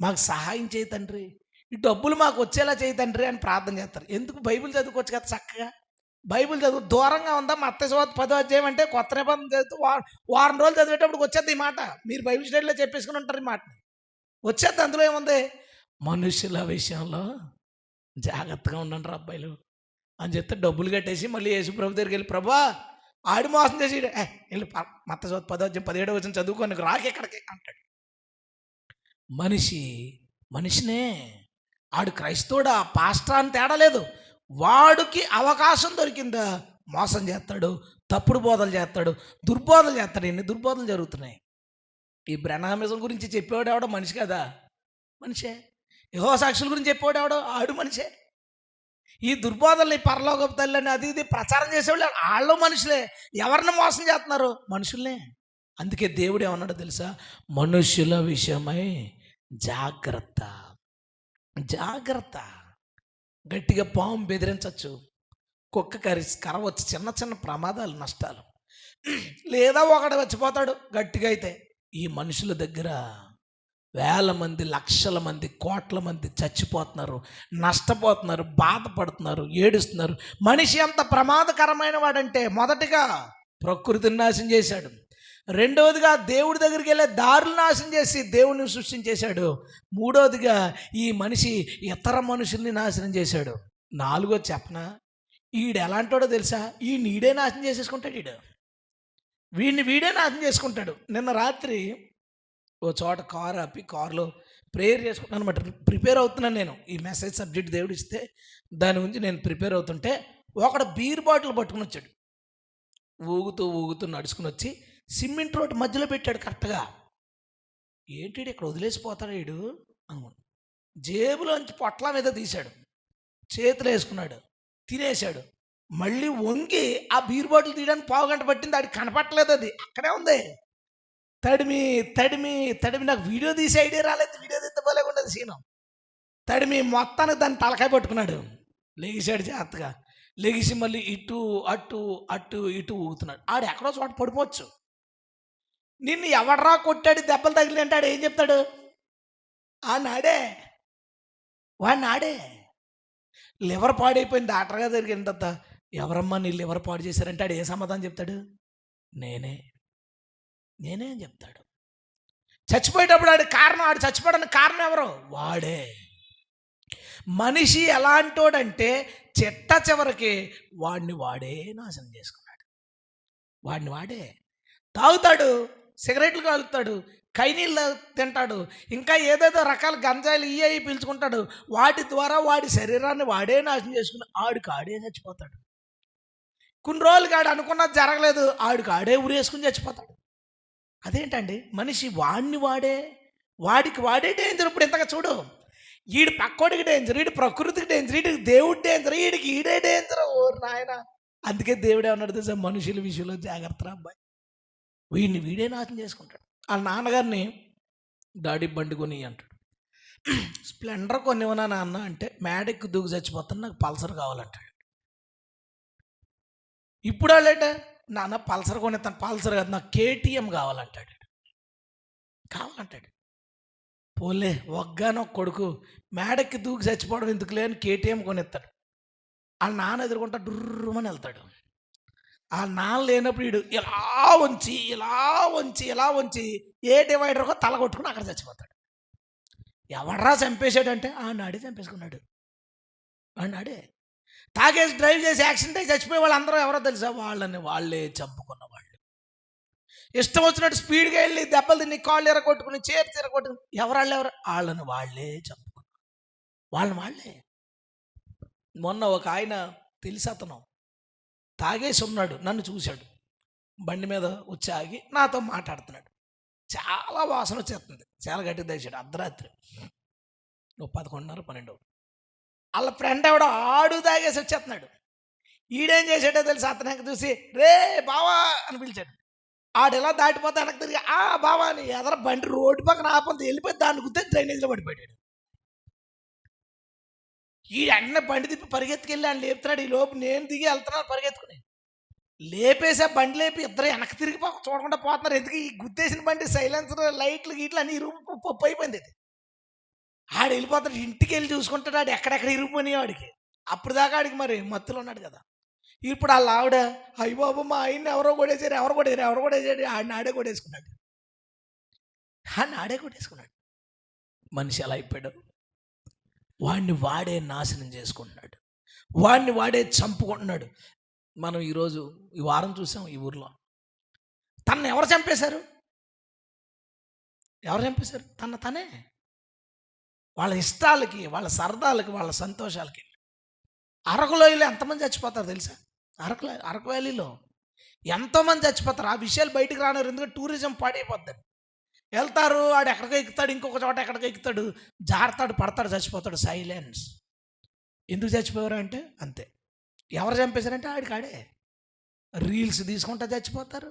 మాకు సహాయం చేయి తండ్రి, ఈ డబ్బులు మాకు వచ్చేలా చేయి తండ్రి అని ప్రార్థన చేస్తారు. ఎందుకు? బైబిల్ చదువుకోవచ్చు కదా చక్కగా. బైబిల్ చదువు దూరంగా ఉందా? మత్తయి 10వ అధ్యాయం అంటే కొత్త నిబంధన చదువుతూ వారం రోజులు చదివేటప్పుడు వచ్చేది ఈ మాట. మీరు బైబిల్ స్టడీలో చెప్పేసుకుని ఉంటారు, ఈ మాట వచ్చేది. అందులో ఏముంది? మనుషుల విషయంలో జాగ్రత్తగా ఉండండి అబ్బాయిలు అని చెప్తే డబ్బులు కట్టేసి మళ్ళీ యేసు ప్రభు దగ్గరికి వెళ్ళి, ప్రభువా ఆడి మోసం చేసి వెళ్ళి మత్తయి 10వ అధ్యాయం 17వ వచనం చదువుకోని రాకెక్కడికి అంటాడు. మనిషినే, ఆడు క్రైస్తవుడా పాస్టర్ అని తేడా లేదు. వాడికి అవకాశం దొరికిందా మోసం చేస్తాడు, తప్పుడు బోధలు చేస్తాడు, దుర్బోధలు చేస్తాడు. ఎన్ని దుర్బోధలు జరుగుతున్నాయి. ఈ బ్రహ్మామిజం గురించి చెప్పేవాడు ఎవడో మనిషి కదా, మనిషే. యెహోవా సాక్షుల గురించి చెప్పేవాడు ఎవడో, ఆడు మనిషే. ఈ దుర్బోధల్ని పరలోకపు తల్లిని అది ఇది ప్రచారం చేసేవాళ్ళు వాళ్ళు మనుషులే. ఎవరిని మోసం చేస్తున్నారు? మనుషుల్నే. అందుకే దేవుడు ఏమన్నాడో తెలుసా? మనుషుల విషయమై జాగ్రత్త. జాగ్రత్త. గట్టిగా పాము బెదిరించవచ్చు, కుక్క కరవచ్చు, చిన్న చిన్న ప్రమాదాలు, నష్టాలు. లేదా ఒకడు చచ్చిపోతాడు గట్టిగా అయితే. ఈ మనుషుల దగ్గర వేల మంది, లక్షల మంది, కోట్ల మంది చచ్చిపోతున్నారు, నష్టపోతున్నారు, బాధపడుతున్నారు, ఏడుస్తున్నారు. మనిషి ఎంత ప్రమాదకరమైన వాడంటే, మొదటిగా ప్రకృతిని నాశనం చేశాడు, రెండవదిగా దేవుడి దగ్గరికి వెళ్ళే దారులు నాశనం చేసి దేవుడిని సృష్టించేశాడు, మూడవదిగా ఈ మనిషి ఇతర మనుషుల్ని నాశనం చేశాడు, నాలుగో చెప్పనా, ఈడు ఎలాంటోడో తెలుసా, ఈ నీడే నాశనం చేసేసుకుంటాడు, వీడే నాశనం చేసుకుంటాడు. నిన్న రాత్రి ఓ చోట కారు ఆపి కారులో ప్రేయర్ చేసుకుంటాను అనమాట. ప్రిపేర్ అవుతున్నాను నేను, ఈ మెసేజ్ సబ్జెక్ట్ దేవుడు ఇస్తే దాని గురించి నేను ప్రిపేర్ అవుతుంటే ఒకడు బీర్ బాటిల్ పట్టుకుని వచ్చాడు. ఊగుతూ నడుచుకుని వచ్చి సిమెంట్ రోడ్ మధ్యలో పెట్టాడు కరెక్ట్గా. ఏంటి ఇక్కడ వదిలేసిపోతాడు వీడు అనుకున్నాను. జేబులోంచి పొట్ల మీద తీశాడు, చేతులు వేసుకున్నాడు, తినేశాడు. మళ్ళీ వంగి ఆ బీర్ బాటిల్ తీయడానికి పావుగంట పట్టింది. ఆడికి కనపట్టలేదు, అది అక్కడే ఉంది. తడిమి నాకు వీడియో తీసే ఐడియా రాలేదు. వీడియో తీస్తే పోలేకుండదు సీను. తడిమి మొత్తానికి దాన్ని తలకాయ పట్టుకున్నాడు. లెగిసాడు జాగ్రత్తగా. లెగిసి మళ్ళీ ఇటు ఊగుతున్నాడు. ఆడు ఎక్కడో చోట పడిపోవచ్చు. నిన్ను ఎవడరా కొట్టాడు, దెబ్బలు తగిలి అంటే ఆడు ఏం చెప్తాడు? వాడినాడే లివర్ పాడైపోయింది. డాక్టర్ గారు దగ్గరికి ఎంత ఎవరమ్మా నీ లివర్ పాడు చేశారంటే ఆడు ఏ సమాధానం చెప్తాడు? నేనే అని చెప్తాడు. చచ్చిపోయేటప్పుడు ఆడు చచ్చిపోవడానికి కారణం ఎవరు? వాడే. మనిషి ఎలాంటోడంటే చిట్ట చివరికి వాడే నాశనం చేసుకున్నాడు. వాడే తాగుతాడు, సిగరెట్లు కాలుతాడు, కైనీళ్ళు తింటాడు, ఇంకా ఏదేదో రకాల గంజాయిలు ఇవి పీల్చుకుంటాడు. వాటి ద్వారా వాడి శరీరాన్ని వాడే నాశనం చేసుకుని ఆడే చచ్చిపోతాడు. కొన్ని రోజులు ఆడు అనుకున్నది జరగలేదు, ఆడే ఉరేసుకుని చచ్చిపోతాడు. అదేంటండి, మనిషి వాడికి వాడే డేంజర్. ఇప్పుడు ఇంతగా చూడు, ఈడు పక్కోడికి డేంజర్, ఈడు ప్రకృతికి డేంజర్, ఈడికి దేవుడి డేంజర్, ఈడే డేంజర్. ఓ నాయన, అందుకే దేవుడే అన్నాడు తెలుసా, మనుషుల విషయంలో జాగ్రత్త అబ్బాయి, వీడే నాశనం చేసుకుంటాడు. వాళ్ళ నాన్నగారిని డాడీ బండి కొని అంటాడు. స్ప్లెండర్ కొనివ్వనా నాన్న అంటే, మేడెక్కి దూకి చచ్చిపోతాను, నాకు పల్సర్ కావాలంటాడు. ఇప్పుడు వాళ్ళేట, నాన్న పల్సర్ కొనిస్తాను, పల్సర్ కాదు నాకు కేటీఎం కావాలంటాడు. పోలే ఒగ్గానో కొడుకు మేడెక్కి దూకి చచ్చిపోవడం ఎందుకు లేని కేటీఎం కొనిస్తాడు. వాళ్ళ నాన్న ఎదుర్కొంటా డుర్రమని వెళ్తాడు. ఆ నాన్న లేనప్పుడు వీడు ఇలా వంచి ఏ డివైడర్కో తల కొట్టుకుని అక్కడ చచ్చిపోతాడు. ఎవడరా చంపేశాడంటే నాడే చంపేసుకున్నాడు. నాడే తాగేసి డ్రైవ్ చేసి యాక్సిడెంట్ అయి చచ్చిపోయే వాళ్ళు అందరూ ఎవరో తెలుసా? వాళ్ళే చంపుకున్న వాళ్ళు. ఇష్టం వచ్చినట్టు స్పీడ్గా వెళ్ళి దెబ్బలు తిని కాళ్ళు ఎరగొట్టుకుని ఎరగొట్టుకుని వాళ్ళే చంపుకున్నారు. వాళ్ళే. మొన్న ఒక ఆయన తెలిసి అతను తాగేసి ఉన్నాడు, నన్ను చూశాడు, బండి మీద వచ్చి ఆగి నాతో మాట్లాడుతున్నాడు. చాలా వాసన వచ్చేస్తుంది, చాలా గట్టిగా తెచ్చాడు. అర్ధరాత్రి 11:30, 12. వాళ్ళ ఫ్రెండ్ ఆడు తాగేసి వచ్చేస్తున్నాడు. ఈడేం చేశాడో తెలిసి అతను వెనక చూసి రే బావా అని పిలిచాడు. ఆడు ఎలా దాటిపోతే వెనక్కి తిరిగి బావా అని ఎదర బండి రోడ్డు పక్కన ఆపంది వెళ్ళిపోయి దాన్ని గుర్తే డ్రైనేజ్లో పడిపోయాడు. ఈ అన్న బండి తిప్పి పరిగెత్తుకెళ్ళి ఆయన లేపుతున్నాడు. ఈ లోపు నేను దిగి వెళ్తున్నాను పరిగెత్తుకుని. లేపేసా బండి లేపి ఇద్దరు వెనక్కి తిరిగి చూడకుండా పోతున్నారు. ఎందుకు? ఈ గుద్దేసిన బండి సైలెన్సర్, లైట్లు గీట్లు అన్ని పప్పు అయిపోయింది. అది ఆడు వెళ్ళిపోతాడు, ఇంటికి వెళ్ళి చూసుకుంటాడు ఆడు ఎక్కడెక్కడ ఇరిగిపోయినాయి వాడికి. అప్పుడు దాకా ఆడికి మరి మత్తులో ఉన్నాడు కదా. ఇప్పుడు వాళ్ళ ఆవిడ అయ్య బాబు మా ఆయన్ని ఎవరో కొట్టేసారు ఆడే కొట్టేసుకున్నాడు. మనిషి ఎలా అయిపోయాడు? వాడే నాశనం చేసుకుంటున్నాడు, వాడే చంపుకుంటున్నాడు. మనం ఈరోజు ఈ వారం చూసాం, ఈ ఊర్లో తనను ఎవరు చంపేశారు? తనే. వాళ్ళ ఇష్టాలకి, వాళ్ళ సరదాలకి, వాళ్ళ సంతోషాలకి. అరకులోయలో ఎంతమంది చచ్చిపోతారు తెలుసా? అరకు వ్యాలీలో ఎంతోమంది చచ్చిపోతారు. ఆ విషయాలు బయటకు రానివ్వరు, ఎందుకంటే టూరిజం పాడైపోద్దని. వెళ్తారు, ఆడు ఎక్కడికో ఎక్కుతాడు, ఇంకొక చోట ఎక్కడికో ఎక్కుతాడు, జారుతాడు, పడతాడు, చచ్చిపోతాడు. సైలెన్స్. ఎందుకు చచ్చిపోయారు అంటే అంతే. ఎవరు చంపేశారంటే ఆడే. రీల్స్ తీసుకుంటా చచ్చిపోతారు,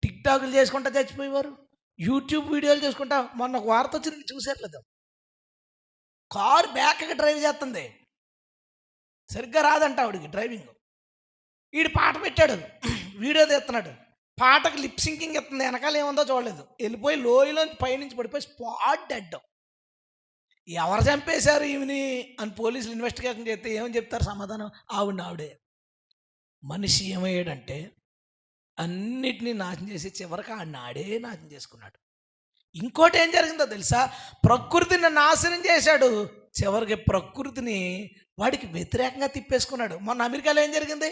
టిక్టాక్లు చేసుకుంటా చచ్చిపోయేవారు, యూట్యూబ్ వీడియోలు చేసుకుంటా. మొన్న ఒక వార్త వచ్చింది చూసేట్లేదు, కారు బ్యాక్కి డ్రైవ్ చేస్తుంది, సరిగ్గా రాదంట ఆవిడికి డ్రైవింగ్. ఈడు పాట పెట్టాడు, వీడియో తీస్తున్నాడు, పాటకు లిప్ సింకింగ్ ఇస్తుంది, వెనకాల ఏముందో చూడలేదు, వెళ్ళిపోయి లోయలోంచి పైనుంచి పడిపోయి స్పాట్ డెడ్. ఎవరు చంపేశారు ఈమెని అని పోలీసులు ఇన్వెస్టిగేషన్ చేస్తే ఏమని చెప్తారు సమాధానం? ఆవిడే. మనిషి ఏమయ్యాడంటే అన్నిటినీ నాశనం చేసి చివరికి ఆడే నాశనం చేసుకున్నాడు. ఇంకోటి ఏం జరిగిందో తెలుసా? ప్రకృతిని నాశనం చేశాడు, చివరికి ప్రకృతిని వాడికి వ్యతిరేకంగా తిప్పేసుకున్నాడు. మొన్న అమెరికాలో ఏం జరిగింది?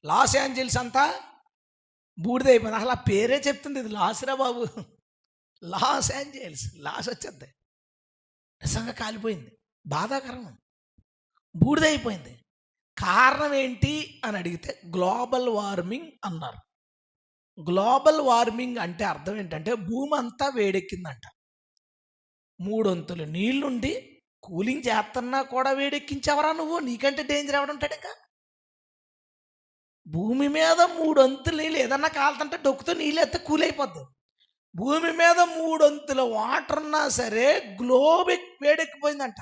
లాస్ ఏంజల్స్ అంతా బూడిదైపోయింది. అసలు ఆ పేరే చెప్తుంది, ఇది లాస్రా బాబు, లాస్ ఏంజల్స్, లాస్ వచ్చేద్ది. నిజంగా కాలిపోయింది, బాధాకరం, బూడిదైపోయింది. కారణం ఏంటి అని అడిగితే గ్లోబల్ వార్మింగ్ అన్నారు. గ్లోబల్ వార్మింగ్ అంటే అర్థం ఏంటంటే భూమి అంతా వేడెక్కిందంట. 3 వంతులు నీళ్లుండి కూలింగ్ చేస్తున్నా కూడా వేడెక్కించావరా నువ్వు? నీకంటే డేంజర్ ఎవడుంటాడు? ఇంకా భూమి మీద 3 వంతులు నీళ్ళు, ఏదన్నా కాలుతుంటే డొక్కుతో నీళ్ళు ఎత్తే కూలైపోద్ది. భూమి మీద 3 వంతుల వాటర్ ఉన్నా సరే గ్లోబ్ వేడెక్కిపోయిందంట.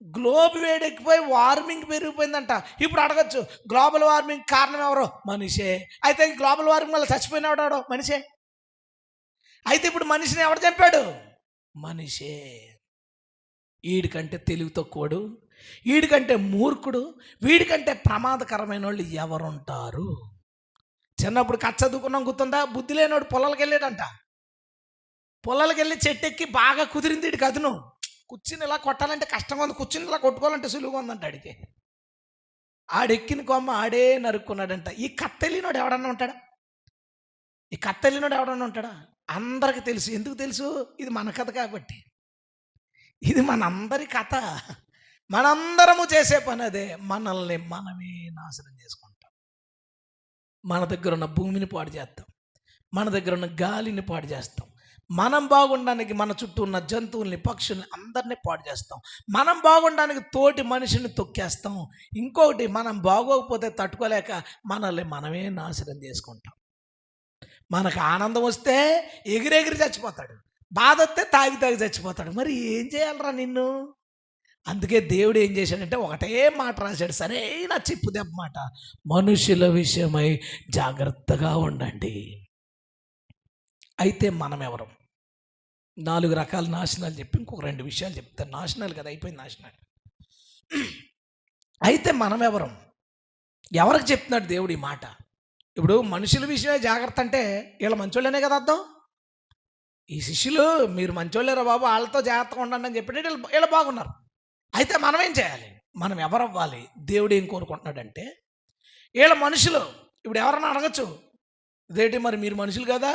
గ్లోబ్ వేడెక్కిపోయి వార్మింగ్ పెరిగిపోయిందంట. ఇప్పుడు అడగచ్చు, గ్లోబల్ వార్మింగ్ కారణం ఎవరో? మనిషే. అయితే గ్లోబల్ వార్మింగ్ వల్ల చచ్చిపోయినవాడు మనిషే. అయితే ఇప్పుడు మనిషిని ఎవడు చంపాడు? మనిషే. వీడికంటే తెలివి తక్కువడు, వీడికంటే మూర్ఖుడు, వీడికంటే ప్రమాదకరమైన వాళ్ళు ఎవరుంటారు? చిన్నప్పుడు కచ్చ చదువుకున్నాం, గుర్తుందా? బుద్ధి లేనివాడు పొలాలకు వెళ్ళాడంట. పొలాలకు వెళ్ళి చెట్టు ఎక్కి బాగా కుదిరింది వీడికి అదును. కూర్చుని ఇలా కొట్టాలంటే కష్టంగా ఉంది, కూర్చుని ఇలా కొట్టుకోవాలంటే సులువుగా ఉందంట ఆడికి. ఆడెక్కిన కొమ్మ ఆడే నరుక్కున్నాడంట. ఈ కత్తెలినోడు ఎవడన్నా ఉంటాడా? ఈ కత్తెలినోడు ఎవడన్నా ఉంటాడా? అందరికి తెలుసు. ఎందుకు తెలుసు? ఇది మన కథ కాబట్టి. ఇది మనందరి కథ. మనందరము చేసే పని అదే. మనల్ని మనమే నాశనం చేసుకుంటాం. మన దగ్గర ఉన్న భూమిని పాడు చేస్తాం, మన దగ్గర ఉన్న గాలిని పాడు చేస్తాం, మనం బాగుండడానికి మన చుట్టూ ఉన్న జంతువుల్ని, పక్షుల్ని అందరినీ పాడు చేస్తాం. మనం బాగుండడానికి తోటి మనిషిని తొక్కేస్తాం. ఇంకొకటి, మనం బాగోకపోతే తట్టుకోలేక మనల్ని మనమే నాశనం చేసుకుంటాం. మనకు ఆనందం వస్తే ఎగిరెగిరి చచ్చిపోతాడు, బాధ వస్తే తాగి తాగి చచ్చిపోతాడు. మరి ఏం చేయాలరా నిన్ను? అందుకే దేవుడు ఏం చేశాడంటే ఒకటే మాట రాశాడు, సరైన చెప్పు దెబ్బ మాట: మనుషుల విషయమై జాగ్రత్తగా ఉండండి. అయితే మనం ఎవరం? 4 రకాల నాశనాలు చెప్పి ఇంకొక 2 విషయాలు చెప్తాను. నాశనాలు కదా, అయిపోయింది నాశనాలు. అయితే మనం ఎవరం? ఎవరికి చెప్తున్నాడు దేవుడు ఈ మాట? ఇప్పుడు మనుషుల విషయమే జాగ్రత్త అంటే వీళ్ళ మంచోళ్ళనే కదా అర్థం. ఈ శిష్యులు మీరు మంచోళ్ళేరా బాబు, వాళ్ళతో జాగ్రత్తగా ఉండండి అని చెప్పి వీళ్ళు బాగున్నారు. అయితే మనం ఏం చేయాలి? మనం ఎవరవ్వాలి? దేవుడు ఏం కోరుకుంటున్నాడంటే వీళ్ళ మనుషులు. ఇప్పుడు ఎవరన్నా అడగచ్చు, ఇదేంటి మరి మీరు మనుషులు కదా,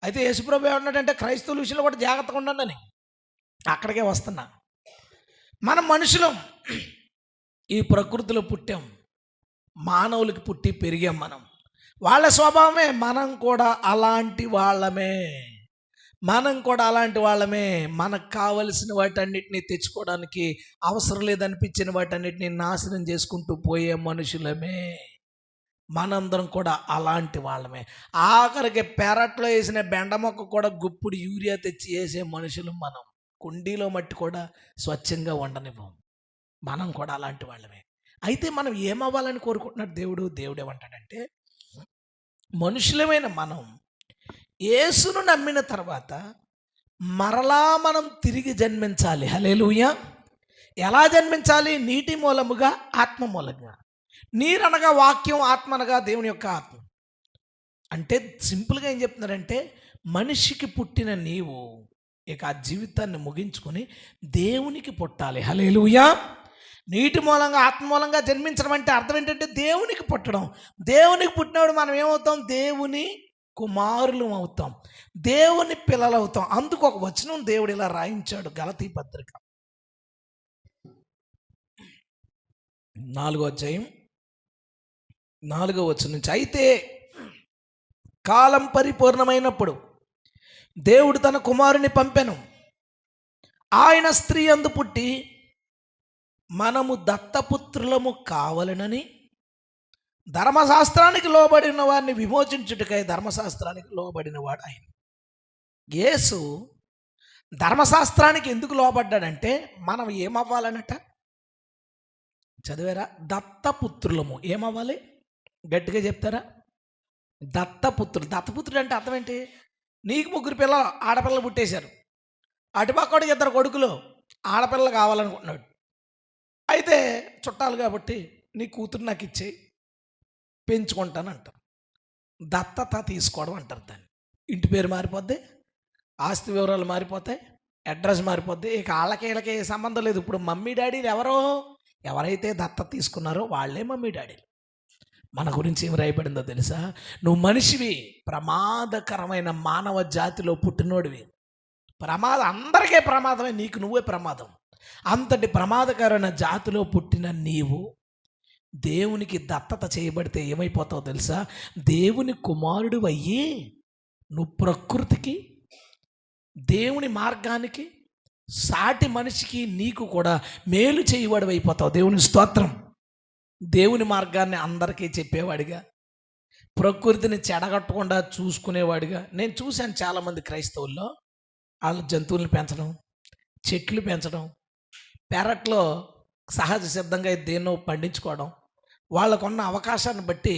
అయితే యేసుప్రభు ఏమన్నాడంటే క్రైస్తవుల విషయంలో కూడా జాగ్రత్తగా ఉండండి అని. అక్కడికే వస్తున్నా. మనం మనుషులం, ఈ ప్రకృతిలో పుట్టాం, మానవులకి పుట్టి పెరిగాం. మనం వాళ్ళ స్వభావమే, మనం కూడా అలాంటి వాళ్ళమే. మనకు కావలసిన వాటన్నిటిని తెచ్చుకోవడానికి అవసరం లేదనిపించిన వాటన్నిటిని నాశనం చేసుకుంటూ పోయే మనుషులమే. మనందరం కూడా అలాంటి వాళ్ళమే. ఆఖరికి పెరట్లో వేసిన బెండ మొక్క కూడా గుప్పుడు యూరియా తెచ్చి వేసే మనుషులు మనం. కుండీలో మట్టి కూడా స్వచ్ఛంగా ఉండనివ్వం. మనం కూడా అలాంటి వాళ్ళమే. అయితే మనం ఏమవ్వాలని కోరుకుంటున్నాడు దేవుడు? దేవుడు ఏమంటాడంటే మనుషులమైన మనం యేసును నమ్మిన తర్వాత మరలా మనం తిరిగి జన్మించాలి. హల్లెలూయా. ఎలా జన్మించాలి? నీటి మూలముగా, ఆత్మ మూలంగా. నీరనగా వాక్యం, ఆత్మ అనగా దేవుని యొక్క ఆత్మ. అంటే సింపుల్గా ఏం చెప్తున్నారంటే మనిషికి పుట్టిన నీవు ఇక ఆ జీవితాన్ని ముగించుకొని దేవునికి పుట్టాలి. హల్లెలూయా. నీటి మూలంగా, ఆత్మ మూలంగా జన్మించడం అంటే అర్థం ఏంటంటే దేవునికి పుట్టడం. దేవునికి పుట్టినప్పుడు మనం ఏమవుతాం? దేవుని కుమారులు అవుతాం, దేవుని పిల్లలు అవుతాం. అందుకు ఒక వచనం దేవుడు ఇలా రాయించాడు, గలతీ పత్రిక 4వ అధ్యాయం 4వ వచనం నుంచి. అయితే కాలం పరిపూర్ణమైనప్పుడు దేవుడు తన కుమారుని పంపెను. ఆయన స్త్రీ యందు పుట్టి మనము దత్తపుత్రులము కావాలనని ధర్మశాస్త్రానికి లోబడిన వారిని విమోచించుటకై ధర్మశాస్త్రానికి లోబడిన వాడు ఆయన. యేసు ధర్మశాస్త్రానికి ఎందుకు లోబడ్డాడంటే మనం ఏమవ్వాలనట? చదివారా? దత్తపుత్రులము ఏమవ్వాలి? గట్టిగా చెప్తారా? దత్తపుత్రులు. దత్తపుత్రుడు అంటే అర్థం ఏంటి? నీకు 3 పిల్లలు, ఆడపిల్లలు పుట్టేశారు. అటుపక్కడికి 2 కొడుకులు, ఆడపిల్లలు కావాలనుకుంటున్నాడు. అయితే చుట్టాలు కాబట్టి నీ కూతురు నాకు ఇచ్చేయి, పెంచుకుంటాను అంటారు. దత్తత తీసుకోవడం అంటారు దాన్ని. ఇంటి పేరు మారిపోద్ది, ఆస్తి వివరాలు మారిపోతాయి, అడ్రస్ మారిపోద్ది. ఇక వీళ్ళకి ఏ సంబంధం లేదు. ఇప్పుడు మమ్మీ డాడీలు ఎవరైతే దత్తత తీసుకున్నారో వాళ్ళే మమ్మీ డాడీలు. మన గురించి ఏం రాయబడిందో తెలుసా? నువ్వు మనిషివి, ప్రమాదకరమైన మానవ జాతిలో పుట్టినోడివి. అందరికీ ప్రమాదమే, నీకు నువ్వే ప్రమాదం. అంతటి ప్రమాదకరమైన జాతిలో పుట్టిన నీవు దేవునికి దత్తత చేయబడితే ఏమైపోతావు తెలుసా? దేవుని కుమారుడు అయ్యి నువ్వు ప్రకృతికి, దేవుని మార్గానికి, సాటి మనిషికి, నీకు కూడా మేలు చేయవాడు అయిపోతావు. దేవుని స్తోత్రం. దేవుని మార్గాన్ని అందరికీ చెప్పేవాడిగా, ప్రకృతిని చెడగట్టకుండా చూసుకునేవాడిగా. నేను చూశాను చాలామంది క్రైస్తవుల్లో వాళ్ళు జంతువులను పెంచడం, చెట్లు పెంచడం, పెరట్లో సహజ సిద్ధంగా దేన్నో పండించుకోవడం, వాళ్ళకున్న అవకాశాన్ని బట్టి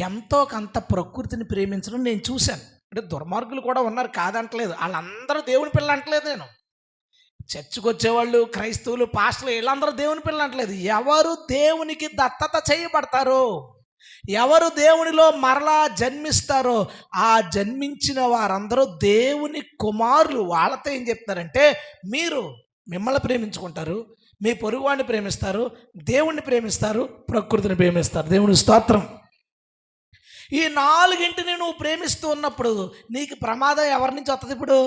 ఎంతో కొంత ప్రకృతిని ప్రేమించడం నేను చూశాను. అంటే దుర్మార్గులు కూడా ఉన్నారు, కాదంటలేదు. వాళ్ళందరూ దేవుని పిల్లలు అంటలేదు నేను. చర్చికి వచ్చేవాళ్ళు, క్రైస్తవులు, పాస్టర్లు వీళ్ళందరూ దేవుని పిల్లలు అంటలేదు. ఎవరు దేవునికి దత్తత చేయబడతారో, ఎవరు దేవునిలో మరలా జన్మిస్తారో ఆ జన్మించిన వారందరూ దేవుని కుమారులు. వాళ్ళతో ఏం చెప్తారంటే, మీరు మిమ్మల్ని ప్రేమించుకుంటారు, మీ పొరుగువాడిని ప్రేమిస్తారు, దేవుణ్ణి ప్రేమిస్తారు, ప్రకృతిని ప్రేమిస్తారు. దేవుని స్తోత్రం. ఈ 4ంటిని నువ్వు ప్రేమిస్తూ ఉన్నప్పుడు నీకు ప్రమాదం ఎవరి నుంచి వస్తుంది? ఇప్పుడు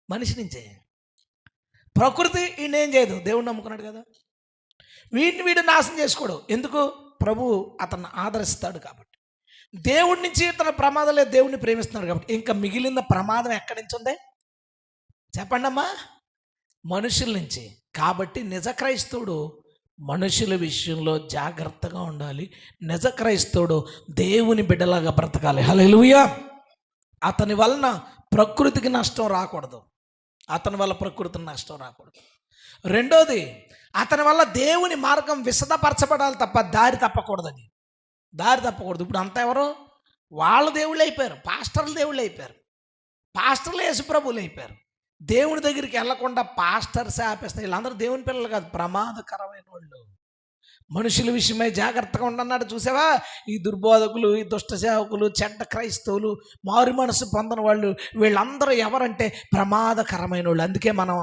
మనిషి నుంచే. ప్రకృతి ఈయనేం చేయదు, దేవుణ్ణి నమ్ముకున్నాడు కదా. వీడు నాశనం చేసుకోడు. ఎందుకు? ప్రభు అతన్ని ఆదరిస్తాడు కాబట్టి. దేవుడి నుంచి తన ప్రమాదం లేదు, దేవుణ్ణి ప్రేమిస్తున్నాడు కాబట్టి. ఇంకా మిగిలిన ప్రమాదం ఎక్కడి నుంచి ఉంది చెప్పండి అమ్మా? మనుషుల నుంచి. కాబట్టి నిజ క్రైస్తవుడు మనుషుల విషయంలో జాగ్రత్తగా ఉండాలి. నిజ క్రైస్తవుడు దేవుని బిడ్డలాగా బ్రతకాలి. హల్లెలూయా. అతని వలన ప్రకృతికి నష్టం రాకూడదు, అతని వల్ల ప్రకృతికి నష్టం రాకూడదు. రెండోది, అతని వల్ల దేవుని మార్గం విశదపరచబడాలి తప్ప దారి తప్పకూడదని. దారి తప్పకూడదు. ఇప్పుడు అంతా ఎవరు? వాళ్ళ దేవుళ్ళు అయిపోయారు, పాస్టర్లు దేవుళ్ళు అయిపోయారు, పాస్టర్లు యేసుప్రభువులు అయిపోయారు. దేవుని దగ్గరికి వెళ్లకుండా పాస్టర్స్ ఆపేస్తారు. వీళ్ళందరూ దేవుని పిల్లలు కాదు, ప్రమాదకరమైన వాళ్ళు. మనుషుల విషయమై జాగ్రత్తగా ఉండన్నాడు. చూసావా? ఈ దుర్బోధకులు, ఈ దుష్ట సేవకులు, చెడ్డ క్రైస్తవులు, మారు మనసు పొందని వాళ్ళు, వీళ్ళందరూ ఎవరంటే ప్రమాదకరమైన వాళ్ళు. అందుకే మనం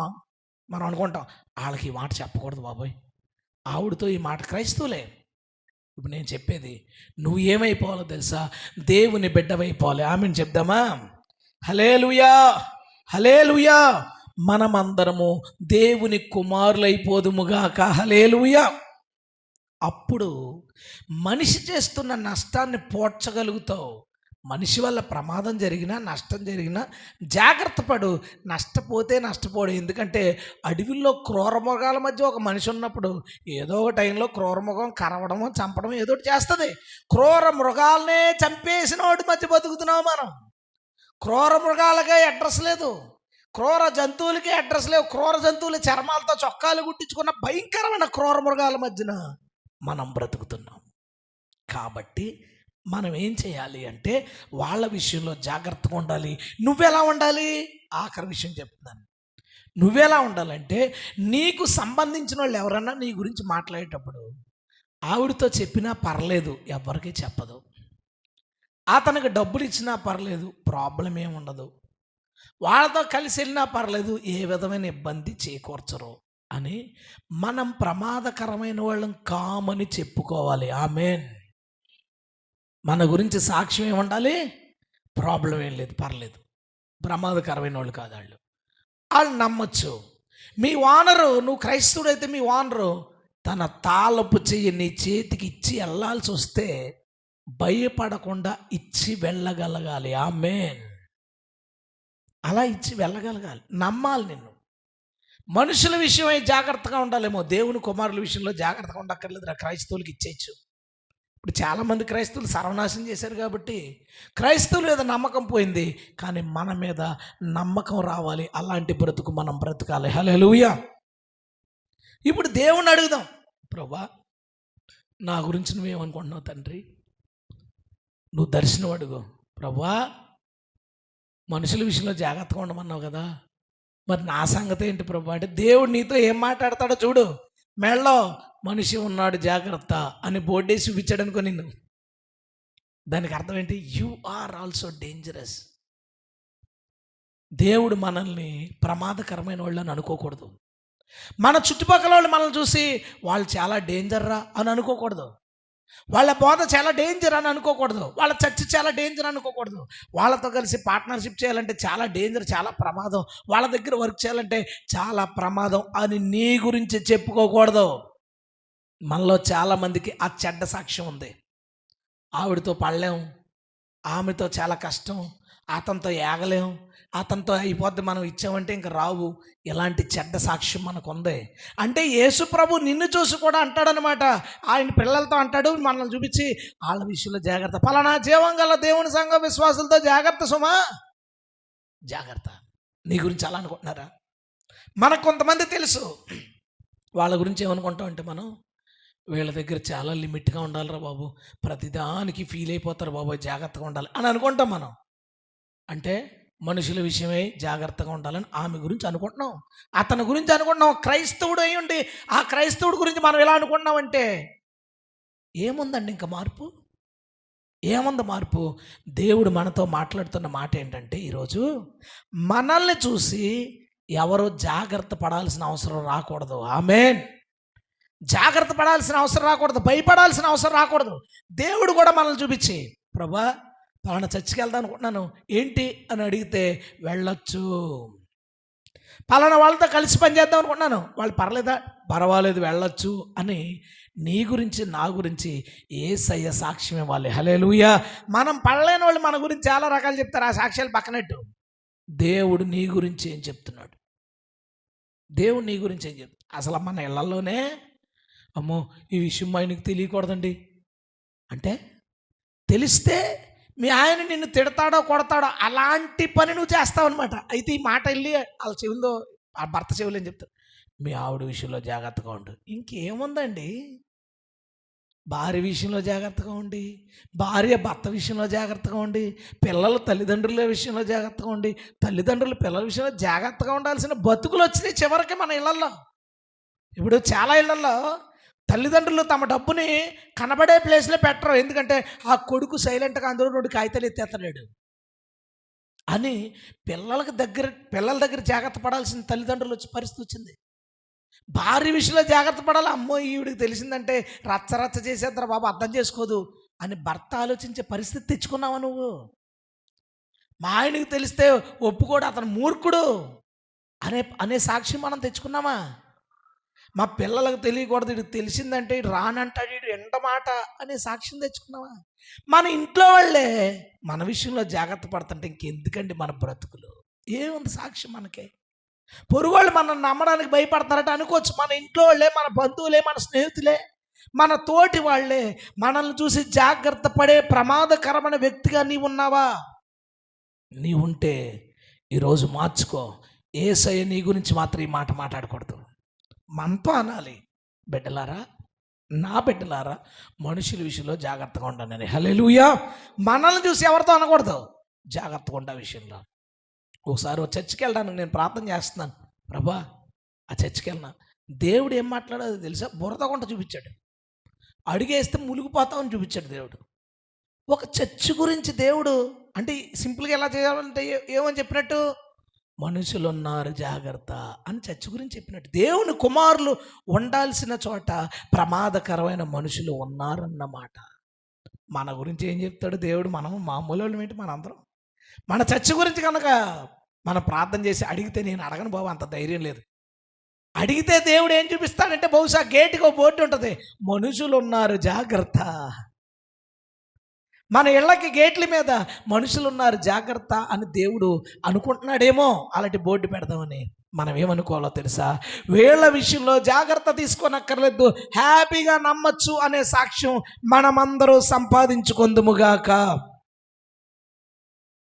అనుకుంటాం, వాళ్ళకి ఈ మాట చెప్పకూడదు బాబోయ్, ఆవిడతో ఈ మాట. క్రైస్తవులే. ఇప్పుడు నేను చెప్పేది, నువ్వు ఏమైపోవాలో తెలుసా? దేవుని బిడ్డవైపోవాలి. ఆమెను చెప్దామా? హల్లెలూయా, హల్లెలూయా. మనమందరము దేవుని కుమారులైపోదుముగాక. హల్లెలూయా. అప్పుడు మనిషి చేస్తున్న నష్టాన్ని పోడ్చగలుగుతావు. మనిషి వల్ల ప్రమాదం జరిగినా, నష్టం జరిగినా జాగ్రత్త పడు. నష్టపోతే నష్టపోడు. ఎందుకంటే అడవిలో క్రూరమృగాల మధ్య ఒక మనిషి ఉన్నప్పుడు ఏదో ఒక టైంలో క్రూరమృగం కరవడమో చంపడమో ఏదో ఒకటి చేస్తుంది. క్రూర మృగాలనే చంపేసిన వాడి మధ్య బతుకుతున్నావు మనం. క్రూర మృగాలకే అడ్రస్ లేదు, క్రూర జంతువులకే అడ్రస్ లేవు. క్రూర జంతువుల చర్మాలతో చొక్కాలు కుట్టించుకున్న భయంకరమైన క్రూర మృగాల మధ్యన మనం బ్రతుకుతున్నాం. కాబట్టి మనం ఏం చేయాలి అంటే వాళ్ళ విషయంలో జాగ్రత్తగా ఉండాలి. నువ్వెలా ఉండాలి? ఆఖరి విషయం చెప్తున్నాను. నువ్వెలా ఉండాలంటే, నీకు సంబంధించిన వాళ్ళు ఎవరన్నా నీ గురించి మాట్లాడేటప్పుడు ఆవిడతో చెప్పినా పర్లేదు, ఎవరికి చెప్పదు. అతనికి డబ్బులు ఇచ్చినా పర్లేదు, ప్రాబ్లం ఏముండదు. వాళ్ళతో కలిసి వెళ్ళినా పర్లేదు, ఏ విధమైన ఇబ్బంది చేకూర్చరు అని మనం ప్రమాదకరమైన వాళ్ళం కామని చెప్పుకోవాలి. ఆమేన్. మన గురించి సాక్ష్యం ఏముండాలి? ప్రాబ్లం ఏం లేదు, పర్లేదు, ప్రమాదకరమైన వాళ్ళు కాదు వాళ్ళు నమ్మచ్చు. మీ ఓనరు, నువ్వు క్రైస్తవుడైతే మీ ఓనరు తన తాళపు చెయ్యి నీ చేతికి ఇచ్చి వెళ్ళాల్సి వస్తే భయపడకుండా ఇచ్చి వెళ్ళగలగాలి. ఆమేన్. అలా ఇచ్చి వెళ్ళగలగాలి, నమ్మాలి నిన్ను. మనుషుల విషయమై జాగ్రత్తగా ఉండాలేమో, దేవుని కుమారుల విషయంలో జాగ్రత్తగా ఉండక్కర్లేదు. క్రైస్తవులకి ఇచ్చేయచ్చు. ఇప్పుడు చాలామంది క్రైస్తవులు సర్వనాశనం చేశారు కాబట్టి క్రైస్తవుల మీద నమ్మకం పోయింది. కానీ మన మీద నమ్మకం రావాలి. అలాంటి బ్రతుకు మనం బ్రతకాలి. హల్లెలూయా. ఇప్పుడు దేవుణ్ణి అడుగుదాం, ప్రభా, నా గురించి నువ్వేమనుకుంటున్నావు తండ్రి? నువ్వు దర్శనం అడుగు. ప్రభా, మనుషుల విషయంలో జాగ్రత్తగా ఉండమన్నావు కదా, మరి నా సంగతి ఏంటి ప్రభా అంటే, దేవుడు నీతో ఏం మాట్లాడతాడో చూడు. మెళ్ళో మనిషి ఉన్నాడు జాగ్రత్త అని బోర్డేసి చూపించాడు అనుకో నిన్ను, దానికి అర్థం ఏంటి? You are also dangerous. దేవుడు మనల్ని ప్రమాదకరమైన వాళ్ళని అనుకోకూడదు. మన చుట్టుపక్కల వాళ్ళు మనల్ని చూసి వాళ్ళు చాలా డేంజర్ రా అని అనుకోకూడదు. వాళ్ళ బోధ చాలా డేంజర్ అని అనుకోకూడదు. వాళ్ళ చర్చ చాలా డేంజర్ అనుకోకూడదు. వాళ్ళతో కలిసి పార్ట్నర్షిప్ చేయాలంటే చాలా డేంజర్, చాలా ప్రమాదం. వాళ్ళ దగ్గర వర్క్ చేయాలంటే చాలా ప్రమాదం అని నీ గురించి చెప్పుకోకూడదు. మనలో చాలామందికి ఆ చెడ్డ సాక్ష్యం ఉంది. ఆవిడతో పడలేం, ఆమెతో చాలా కష్టం, అతనితో ఏగలేం, అతనితో అయిపోద్ది, మనం ఇచ్చామంటే ఇంక రావు. ఇలాంటి చెడ్డ సాక్ష్యం మనకు ఉంది. అంటే యేసు ప్రభు నిన్ను చూసి కూడా అంటాడనమాట. ఆయన పిల్లలతో అంటాడు, మనల్ని చూపించి వాళ్ళ విషయంలో జాగ్రత్త. పలానా జీవం గల దేవుని సంఘ విశ్వాసులతో జాగ్రత్త సుమా, జాగ్రత్త. నీ గురించి అలా అనుకుంటున్నారా? మనకు కొంతమంది తెలుసు, వాళ్ళ గురించి ఏమనుకుంటాం అంటే, మనం వీళ్ళ దగ్గర చాలా లిమిట్గా ఉండాలిరా బాబు, ప్రతిదానికి ఫీల్ అయిపోతారు బాబు, జాగ్రత్తగా ఉండాలి అని అనుకుంటాం మనం. అంటే మనుషుల విషయమై జాగ్రత్తగా ఉండాలని ఆమె గురించి అనుకుంటున్నాం, అతని గురించి అనుకుంటున్నాం. క్రైస్తవుడు అయి ఉండి ఆ క్రైస్తవుడి గురించి మనం ఎలా అనుకుంటున్నామంటే, ఏముందండి ఇంకా మార్పు? ఏముంది మార్పు? దేవుడు మనతో మాట్లాడుతున్న మాట ఏంటంటే, ఈరోజు మనల్ని చూసి ఎవరో జాగ్రత్త పడాల్సిన అవసరం రాకూడదు. ఆమేన్. జాగ్రత్త పడాల్సిన అవసరం రాకూడదు, భయపడాల్సిన అవసరం రాకూడదు. దేవుడు కూడా మనల్ని చూపించి, ప్రభా పలానా చర్చికి వెళ్దాం అనుకుంటున్నాను, ఏంటి అని అడిగితే వెళ్ళొచ్చు. పలానా వాళ్ళతో కలిసి పనిచేద్దాం అనుకుంటున్నాను, వాళ్ళు పర్లేదా, పర్వాలేదు వెళ్ళొచ్చు అని నీ గురించి నా గురించి యేసయ్య సాక్ష్యం ఇవ్వాలి. హల్లెలూయా. మనం పడలేని వాళ్ళు మన గురించి చాలా రకాలు చెప్తారు, ఆ సాక్ష్యాలు పక్కనట్టు. దేవుడు నీ గురించి ఏం చెప్తున్నాడు? దేవుడు నీ గురించి ఏం చెప్తున్నాడు? అసలు మన ఇళ్లలోనే, అమ్మో ఈ విషయం మా ఆయనకి తెలియకూడదండి అంటే, తెలిస్తే మీ ఆయన నిన్ను తిడతాడో కొడతాడో అలాంటి పని నువ్వు చేస్తావు అనమాట. అయితే ఈ మాట వెళ్ళి వాళ్ళ చెవుల్లో, ఆ భర్త చెవులు ఏం చెప్తారు? మీ ఆవిడ విషయంలో జాగ్రత్తగా ఉండు. ఇంకేముందండి? భార్య విషయంలో జాగ్రత్తగా ఉండి, భార్య భర్త విషయంలో జాగ్రత్తగా ఉండి, పిల్లల తల్లిదండ్రుల విషయంలో జాగ్రత్తగా ఉండి, తల్లిదండ్రులు పిల్లల విషయంలో జాగ్రత్తగా ఉండాల్సిన బతుకులు వచ్చినాయి చివరికి మన ఇళ్లల్లో. ఇప్పుడు చాలా ఇళ్లల్లో తల్లిదండ్రులు తమ డబ్బుని కనబడే ప్లేస్లో పెట్టరు. ఎందుకంటే ఆ కొడుకు సైలెంట్గా అందులో 2 కాగితాలు ఎత్తేస్తలేడు అని పిల్లల దగ్గర జాగ్రత్త పడాల్సిన తల్లిదండ్రులు వచ్చి పరిస్థితి వచ్చింది. భార్య విషయంలో జాగ్రత్త పడాలి. అమ్మో ఈవిడికి తెలిసిందంటే రచ్చ చేసేద్దరు బాబు, అర్థం చేసుకోదు అని భర్త ఆలోచించే పరిస్థితి తెచ్చుకున్నావా నువ్వు? మా ఆయనకి తెలిస్తే ఒప్పుకోడు, అతను మూర్ఖుడు అనే సాక్షి మనం తెచ్చుకున్నామా? మా పిల్లలకు తెలియకూడదు, ఇటు తెలిసిందంటే ఇటు రానంటాడు, ఇటు ఎండ మాట అనే సాక్ష్యం తెచ్చుకున్నావా? మన ఇంట్లో వాళ్ళే మన విషయంలో జాగ్రత్త పడుతుంటే ఇంకెందుకండి మన బ్రతుకులు? ఏముంది సాక్ష్యం మనకే? పొరుగోళ్ళు మనల్ని నమ్మడానికి భయపడతారట అనుకోవచ్చు. మన ఇంట్లో వాళ్ళే, మన బంధువులే, మన స్నేహితులే, మన తోటి వాళ్ళే మనల్ని చూసి జాగ్రత్త పడే ప్రమాదకరమైన వ్యక్తిగా నీవు ఉన్నావా? నీ ఉంటే ఈరోజు మార్చుకో. యేసయ్య నీ గురించి మాత్రం ఈ మాట మాట్లాడకూడదు, మనతో అనాలి. బిడ్డలారా, నా బిడ్డలారా, మనుషుల విషయంలో జాగ్రత్తగా ఉండాలని. హల్లెలూయా. మనల్ని చూసి ఎవరితో అనకూడదు, జాగ్రత్తగా ఉండే విషయంలో. ఒకసారి చర్చికి వెళ్ళడానికి నేను ప్రార్థన చేస్తున్నాను, ప్రభా ఆ చర్చికి వెళ్ళినా దేవుడు ఏం మాట్లాడో తెలుసా? బురద కొంట చూపించాడు, అడిగేస్తే మునిగిపోతామని చూపించాడు దేవుడు. ఒక చర్చి గురించి దేవుడు అంటే సింపుల్గా ఎలా చేయాలంటే ఏమని చెప్పినట్టు, మనుషులు ఉన్నారు జాగ్రత్త అని చర్చి గురించి చెప్పినట్టు. దేవుని కుమారులు ఉండాల్సిన చోట ప్రమాదకరమైన మనుషులు ఉన్నారన్నమాట. మన గురించి ఏం చెప్తాడు దేవుడు? మనం మామూలు వాళ్ళం ఏంటి? మనందరం మన చర్చి గురించి కనుక మనం ప్రార్థన చేసి అడిగితే, నేను అడగను బాబు, అంత ధైర్యం లేదు. అడిగితే దేవుడు ఏం చూపిస్తాడంటే, బహుశా గేటుకి ఒక బోర్డు ఉంటుంది, మనుషులు ఉన్నారు జాగ్రత్త. మన ఇళ్ళకి గేట్ల మీద మనుషులు ఉన్నారు జాగ్రత్త అని దేవుడు అనుకుంటున్నాడేమో, అలాంటి బోర్డు పెడదామని. మనం ఏమనుకోవాలో తెలుసా? వీళ్ళ విషయంలో జాగ్రత్త తీసుకోనక్కర్లేదు, హ్యాపీగా నమ్మచ్చు అనే సాక్ష్యం మనమందరూ సంపాదించుకొందుముగాక.